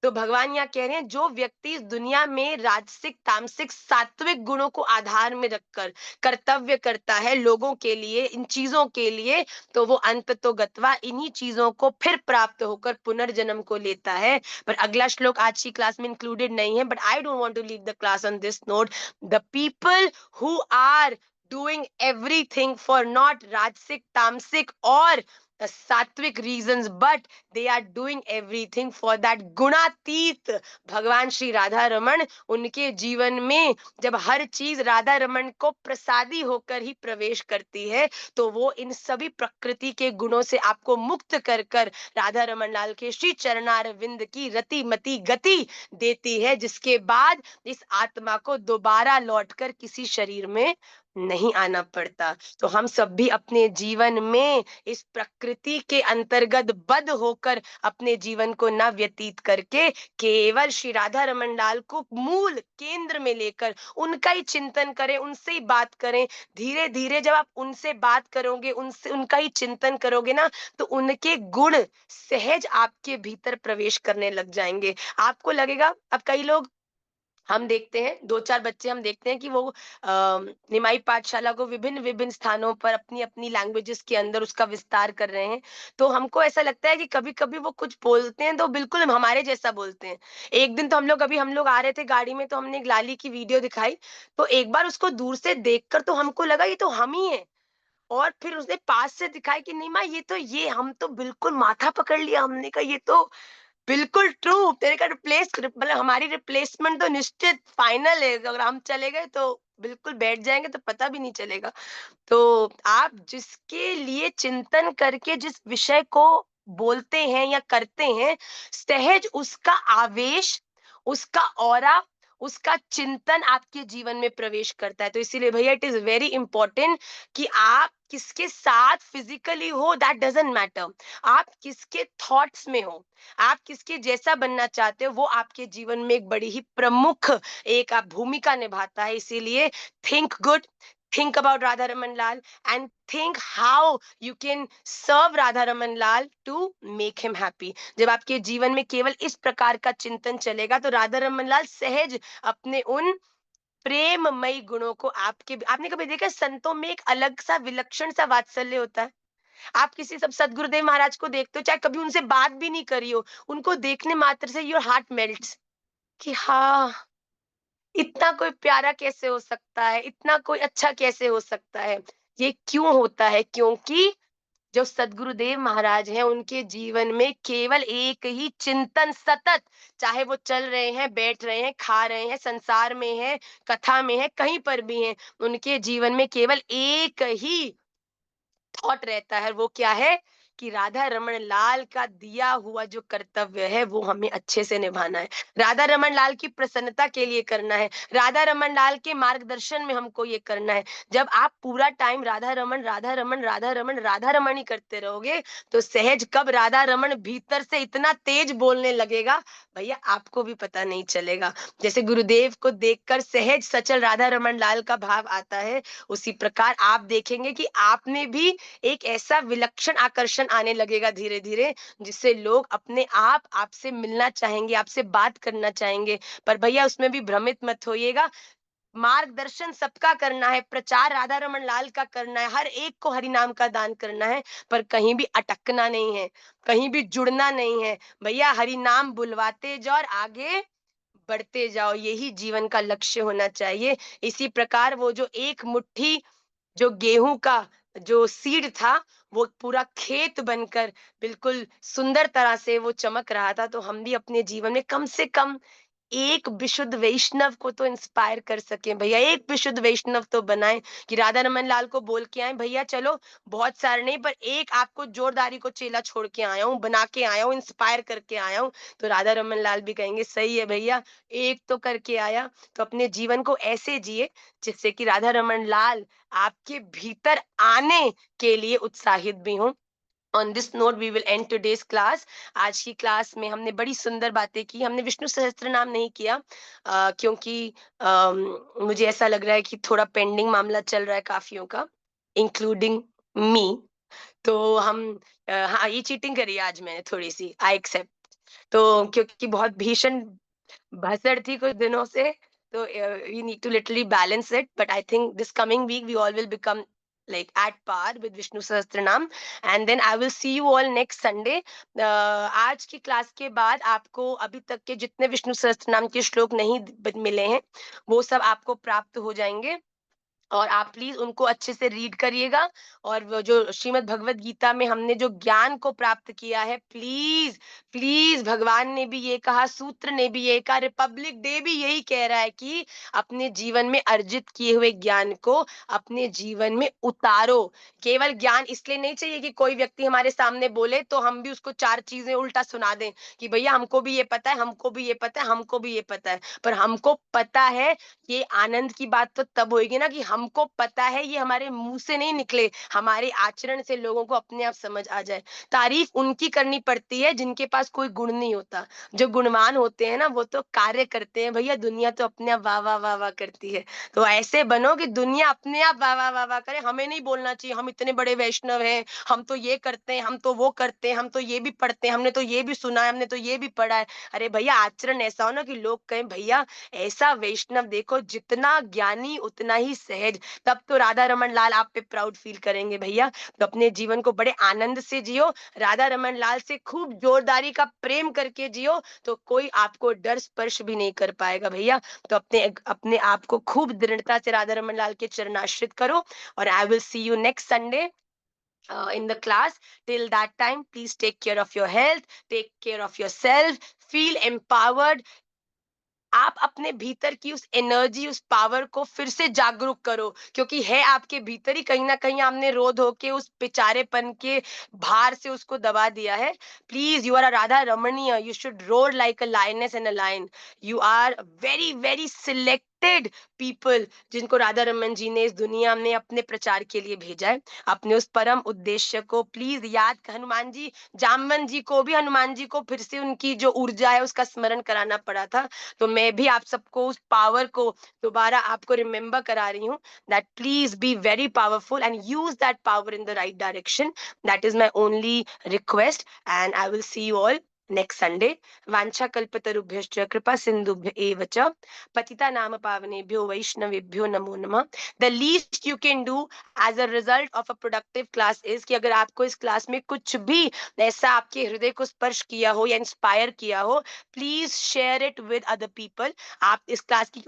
तो भगवान यहाँ कह रहे हैं, जो व्यक्ति इस दुनिया में राजसिक, तामसिक, सात्विक गुणों को आधार में रखकर कर्तव्य करता है लोगों के लिए, इन चीजों के लिए, तो वो अंत तो गत्वा इन्हीं चीजों को फिर प्राप्त होकर पुनर्जन्म को लेता है। पर अगला श्लोक आज की क्लास में इंक्लूडेड नहीं है, but I don't want to leave the class on this note. The people who are doing everything for not rajasic, tamasic or sattvic reasons, but they are doing everything for that gunatit Bhagwan Shri Radha Raman. उनके जीवन में जब हर चीज राधा रमन को प्रसादी होकर ही प्रवेश करती है, तो वो इन सभी प्रकृति के गुणों से आपको मुक्त कर कर राधा रमन लाल के श्री चरणार विंद की रति मति गति देती है, जिसके बाद इस आत्मा को दोबारा लौटकर किसी शरीर में नहीं आना पड़ता। तो हम सब भी अपने जीवन में इस प्रकृति के अंतर्गत बद्ध होकर अपने जीवन को न व्यतीत करके केवल श्री राधा रमन लाल को मूल केंद्र में लेकर उनका ही चिंतन करें, उनसे ही बात करें। धीरे धीरे जब आप उनसे बात करोगे, उनसे उनका ही चिंतन करोगे ना, तो उनके गुण सहज आपके भीतर प्रवेश करने लग जाएंगे। आपको लगेगा, अब कई लोग हम देखते हैं, 2-4 बच्चे हम देखते हैं कि वो निमाई पाठशाला को विभिन्न-विभिन्न स्थानों पर अपनी-अपनी लैंग्वेजेस के अंदर उसका विस्तार कर रहे हैं। तो हमको ऐसा लगता है कि कभी-कभी वो कुछ बोलते हैं तो बिल्कुल हमारे जैसा बोलते हैं। एक दिन तो हम लोग आ रहे थे गाड़ी में, तो हमने एक लाली की वीडियो दिखाई, तो एक बार उसको दूर से देखकर तो हमको लगा ये तो हम ही हैं। और फिर उसने पास से दिखाई कि नहीं माँ, ये हम तो बिल्कुल माथा पकड़ लिया। हमने कहा ये तो बिल्कुल ट्रू, तेरे का मतलब हमारी रिप्लेसमेंट तो निश्चित फाइनल है। अगर हम चले गए तो बिल्कुल बैठ जाएंगे तो पता भी नहीं चलेगा। तो आप जिसके लिए चिंतन करके जिस विषय को बोलते हैं या करते हैं, सहज उसका आवेश, उसका ऑरा, उसका चिंतन आपके जीवन में प्रवेश करता है। तो इसीलिए भैया इट इज वेरी इंपॉर्टेंट कि आप किसके साथ फिजिकली हो, दैट डजंट मैटर। आप किसके थॉट्स में हो, आप किसके जैसा बनना चाहते हो, वो आपके जीवन में एक बड़ी ही प्रमुख एक आप भूमिका निभाता है। इसीलिए think good, think about Radha Raman Lal, and think how you can serve Radha Raman Lal to make him happy. जब आपके जीवन में केवल इस प्रकार का चिंतन चलेगा तो राधा रमन लाल सहज अपने उन प्रेममयी गुणों को आपने कभी देखा संतों में एक अलग सा विलक्षण सा वात्सल्य होता है। आप किसी सब सदगुरुदेव महाराज को देखते हो, चाहे कभी उनसे बात भी नहीं करी हो, उनको देखने मात्र से योर हार्ट मेल्ट्स कि हाँ, इतना कोई प्यारा कैसे हो सकता है, इतना कोई अच्छा कैसे हो सकता है। ये क्यों होता है? क्योंकि जो सदगुरुदेव महाराज हैं, उनके जीवन में केवल एक ही चिंतन सतत, चाहे वो चल रहे हैं, बैठ रहे हैं, खा रहे हैं, संसार में हैं, कथा में हैं, कहीं पर भी हैं, उनके जीवन में केवल एक ही थॉट रहता है। वो क्या है कि राधा रमन लाल का दिया हुआ जो कर्तव्य है वो हमें अच्छे से निभाना है, राधा रमन लाल की प्रसन्नता के लिए करना है, राधा रमन लाल के मार्गदर्शन में हमको ये करना है। जब आप पूरा टाइम राधा रमन राधा रमन राधा रमन राधा रमन ही करते रहोगे, तो सहज कब राधा रमन भीतर से इतना तेज बोलने लगेगा, भैया आपको भी पता नहीं चलेगा। जैसे गुरुदेव को देखकर सहज सचल राधा रमन लाल का भाव आता है, उसी प्रकार आप देखेंगे कि आप में भी एक ऐसा विलक्षण आकर्षण आने लगेगा धीरे धीरे, जिससे लोग अपने आप आपसे मिलना चाहेंगे, आपसे बात करना चाहेंगे। पर भैया उसमें भी भ्रमित मत होइएगा, मार्गदर्शन सबका करना है, प्रचार राधा रमन लाल का करना है, हर एक को हरि नाम का दान करना है, पर कहीं भी अटकना नहीं है, कहीं भी जुड़ना नहीं है। भैया हरि नाम बुलवाते जाओ और आगे बढ़ते जाओ, यही जीवन का लक्ष्य होना चाहिए। इसी प्रकार वो जो एक मुट्ठी जो गेहूं का जो सीड था, वो पूरा खेत बनकर बिल्कुल सुंदर तरह से वो चमक रहा था। तो हम भी अपने जीवन में कम से कम एक विशुद्ध वैष्णव को तो इंस्पायर कर सकें भैया, एक विशुद्ध वैष्णव तो बनाएं कि राधा रमन लाल को बोल के आए भैया चलो, बहुत सारे नहीं पर एक आपको जोरदारी को चेला छोड़ के आया हूँ, बना के आया हूँ, इंस्पायर करके आया हूँ। तो राधा रमन लाल भी कहेंगे सही है भैया, एक तो करके आया। तो अपने जीवन को ऐसे जिए जिससे कि राधा रमन लाल आपके भीतर आने के लिए उत्साहित भी हों। On this note we will end today's class. आज की क्लास में हमने बड़ी सुंदर बातें की। हमने विष्णु सहस्त्र नाम नहीं किया क्योंकि मुझे ऐसा लग रहा है कि थोड़ा पेंडिंग मामला चल रहा है काफियों का, इंक्लूडिंग मी। तो हम हाँ, ये चीटिंग करी है आज मैंने थोड़ी सी, आई एक्सेप्ट। तो क्योंकि बहुत भीषण भसड़ थी कुछ दिनों से, तो we need to literally balance it, but I think this coming week we all will become like at par with Vishnu Sahasranam, and then I will see you all next Sunday. आज की class के बाद आपको अभी तक के जितने विष्णु सहस्त्रनाम के श्लोक नहीं मिले हैं वो सब आपको प्राप्त हो जाएंगे, और आप प्लीज उनको अच्छे से रीड करिएगा। और वो जो श्रीमद् भगवत गीता में हमने जो ज्ञान को प्राप्त किया है, प्लीज प्लीज, भगवान ने भी ये कहा, सूत्र ने भी ये कहा, रिपब्लिक डे भी यही कह रहा है कि अपने जीवन में अर्जित किए हुए ज्ञान को अपने जीवन में उतारो। केवल ज्ञान इसलिए नहीं चाहिए कि कोई व्यक्ति हमारे सामने बोले तो हम भी उसको चार चीजें उल्टा सुना दें कि भैया हमको भी ये पता है, हमको भी ये पता है, हमको भी ये पता है। पर हमको पता है, ये आनंद की बात तो तब होगी ना कि हमको पता है, ये हमारे मुंह से नहीं निकले, हमारे आचरण से लोगों को अपने आप समझ आ जाए। तारीफ उनकी करनी पड़ती है जिनके पास कोई गुण नहीं होता। जो गुणवान होते हैं ना वो तो कार्य करते हैं भैया, दुनिया तो अपने आप वाह वाह वाह वाह करती है। तो ऐसे बनो कि दुनिया अपने आप वाह वाह वाह वाह करे। हमें नहीं बोलना चाहिए हम इतने बड़े वैष्णव हैं, हम तो ये करते हैं, हम तो वो करते हैं, हम तो ये भी पढ़ते हैं, हमने तो ये भी सुना है, हमने तो ये भी पढ़ा है। अरे भैया आचरण ऐसा हो ना कि लोग कहें भैया ऐसा वैष्णव देखो, जितना ज्ञानी उतना ही सहज। तब तो राधा रमन लाल आप पे प्राउड फील करेंगे भैया। तो अपने जीवन को बड़े आनंद से जियो, राधा रमन लाल से खूब जोरदारी का प्रेम करके जियो, तो कोई आपको डर स्पर्श भी नहीं कर पाएगा भैया। तो अपने अपने आप को खूब दृढ़ता से राधा रमन लाल के चरणाश्रित करो। और आई will see you next Sunday in the class. Till that time, please take care of your health, take care of yourself, feel empowered। आप अपने भीतर की उस एनर्जी, उस पावर को फिर से जागरूक करो, क्योंकि है आपके भीतर ही। कहीं ना कहीं आपने रो धो के उस बेचारेपन के भार से उसको दबा दिया है। Please, you are a Radha Ramaniya, you should roar like a lioness and a lion. You are very very selected people जिनको राधा रमन जी ने इस दुनिया में अपने प्रचार के लिए भेजा है। अपने उस परम उद्देश्य को प्लीज याद, हनुमान जी, जामवन जी को भी, हनुमान जी को फिर से उनकी जो ऊर्जा है उसका स्मरण कराना पड़ा था। तो मैं भी आप सबको उस पावर को दोबारा आपको रिमेम्बर करा रही हूँ, that please be very powerful and use that power in the right direction. That is my only request, and I will see you all next Sunday. वांछा कल्पतरुभ्यश्च कृपा सिंधुभ्य एव च पतिता नाम पावनेभ्यो वैष्णवेभ्यो नमो नमः। The least you can do as a result of a productive class is कि अगर आपको इस क्लास में कुछ भी ऐसा आपके हृदय को स्पर्श किया हो या इंस्पायर किया हो, please share it with other people. आप इस क्लास की,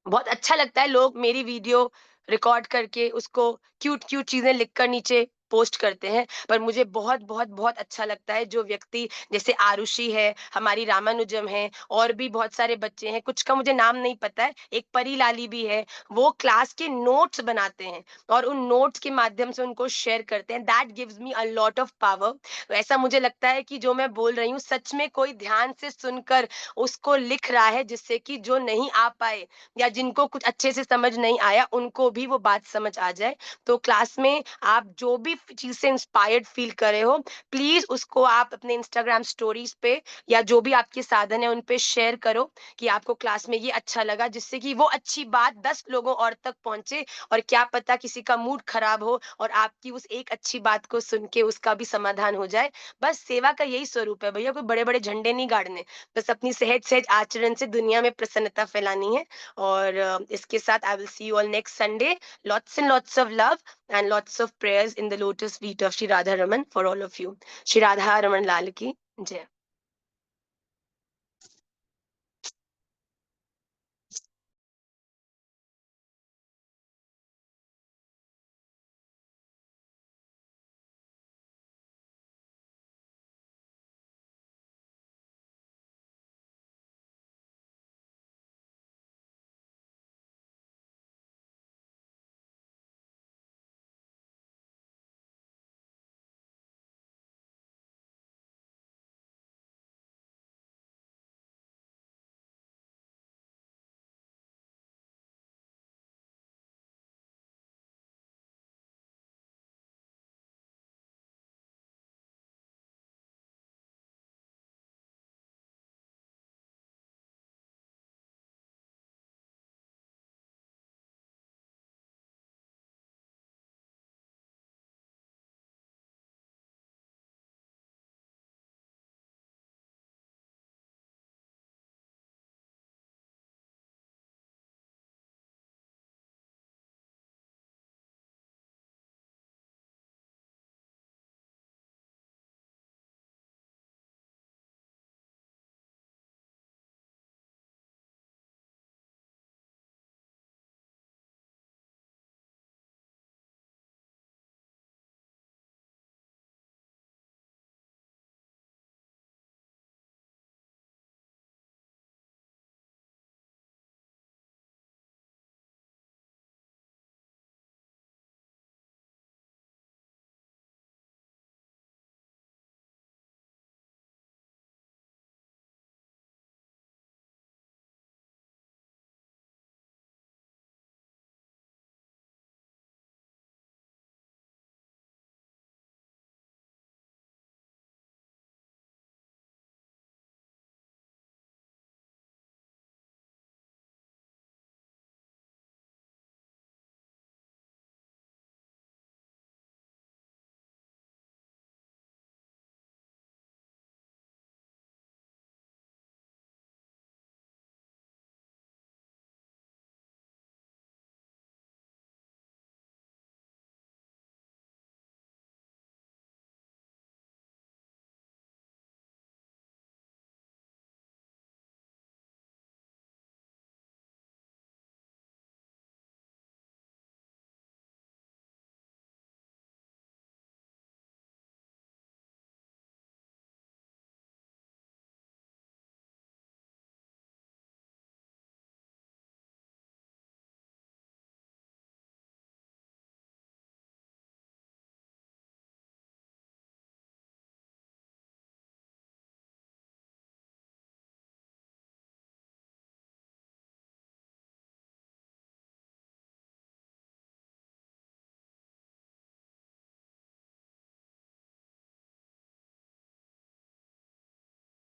बहुत अच्छा लगता है लोग मेरी वीडियो रिकॉर्ड करके उसको क्यूट क्यूट चीजें लिखकर नीचे पोस्ट करते हैं, पर मुझे बहुत बहुत बहुत अच्छा लगता है जो व्यक्ति, जैसे आरुषि है, हमारी रामानुजम है, और भी बहुत सारे बच्चे हैं, कुछ का मुझे नाम नहीं पता है, एक परी लाली भी है, वो क्लास के नोट्स बनाते हैं और उन नोट्स के माध्यम से उनको शेयर करते हैं। That gives me a lot of power. तो ऐसा मुझे लगता है कि जो मैं बोल रही हूँ सच में कोई ध्यान से सुनकर उसको लिख रहा है, जिससे कि जो नहीं आ पाए या जिनको कुछ अच्छे से समझ नहीं आया उनको भी वो बात समझ आ जाए। तो क्लास में आप जो भी चीज से इंस्पायर्ड फील करे हो, प्लीज उसको आप अपने इंस्टाग्राम स्टोरीज पे या जो भी आपके साधन है उन पे शेयर करो कि आपको क्लास में ये अच्छा लगा, जिससे कि वो अच्छी बात 10 लोगों और तक पहुंचे। और क्या पता किसी का मूड खराब हो और आपकी उस एक अच्छी बात को सुन के उसका भी समाधान हो जाए। बस सेवा का यही स्वरूप है भैया, कोई बड़े बड़े झंडे नहीं गाड़ने, बस अपनी सहज सहज आचरण से दुनिया में प्रसन्नता फैलानी है। और इसके साथ I will see you all next Sunday. Lots and lots of love and lots of prayers in the lotus feet of Shri Radha Raman for all of you. Shri Radha Raman Lal की जय।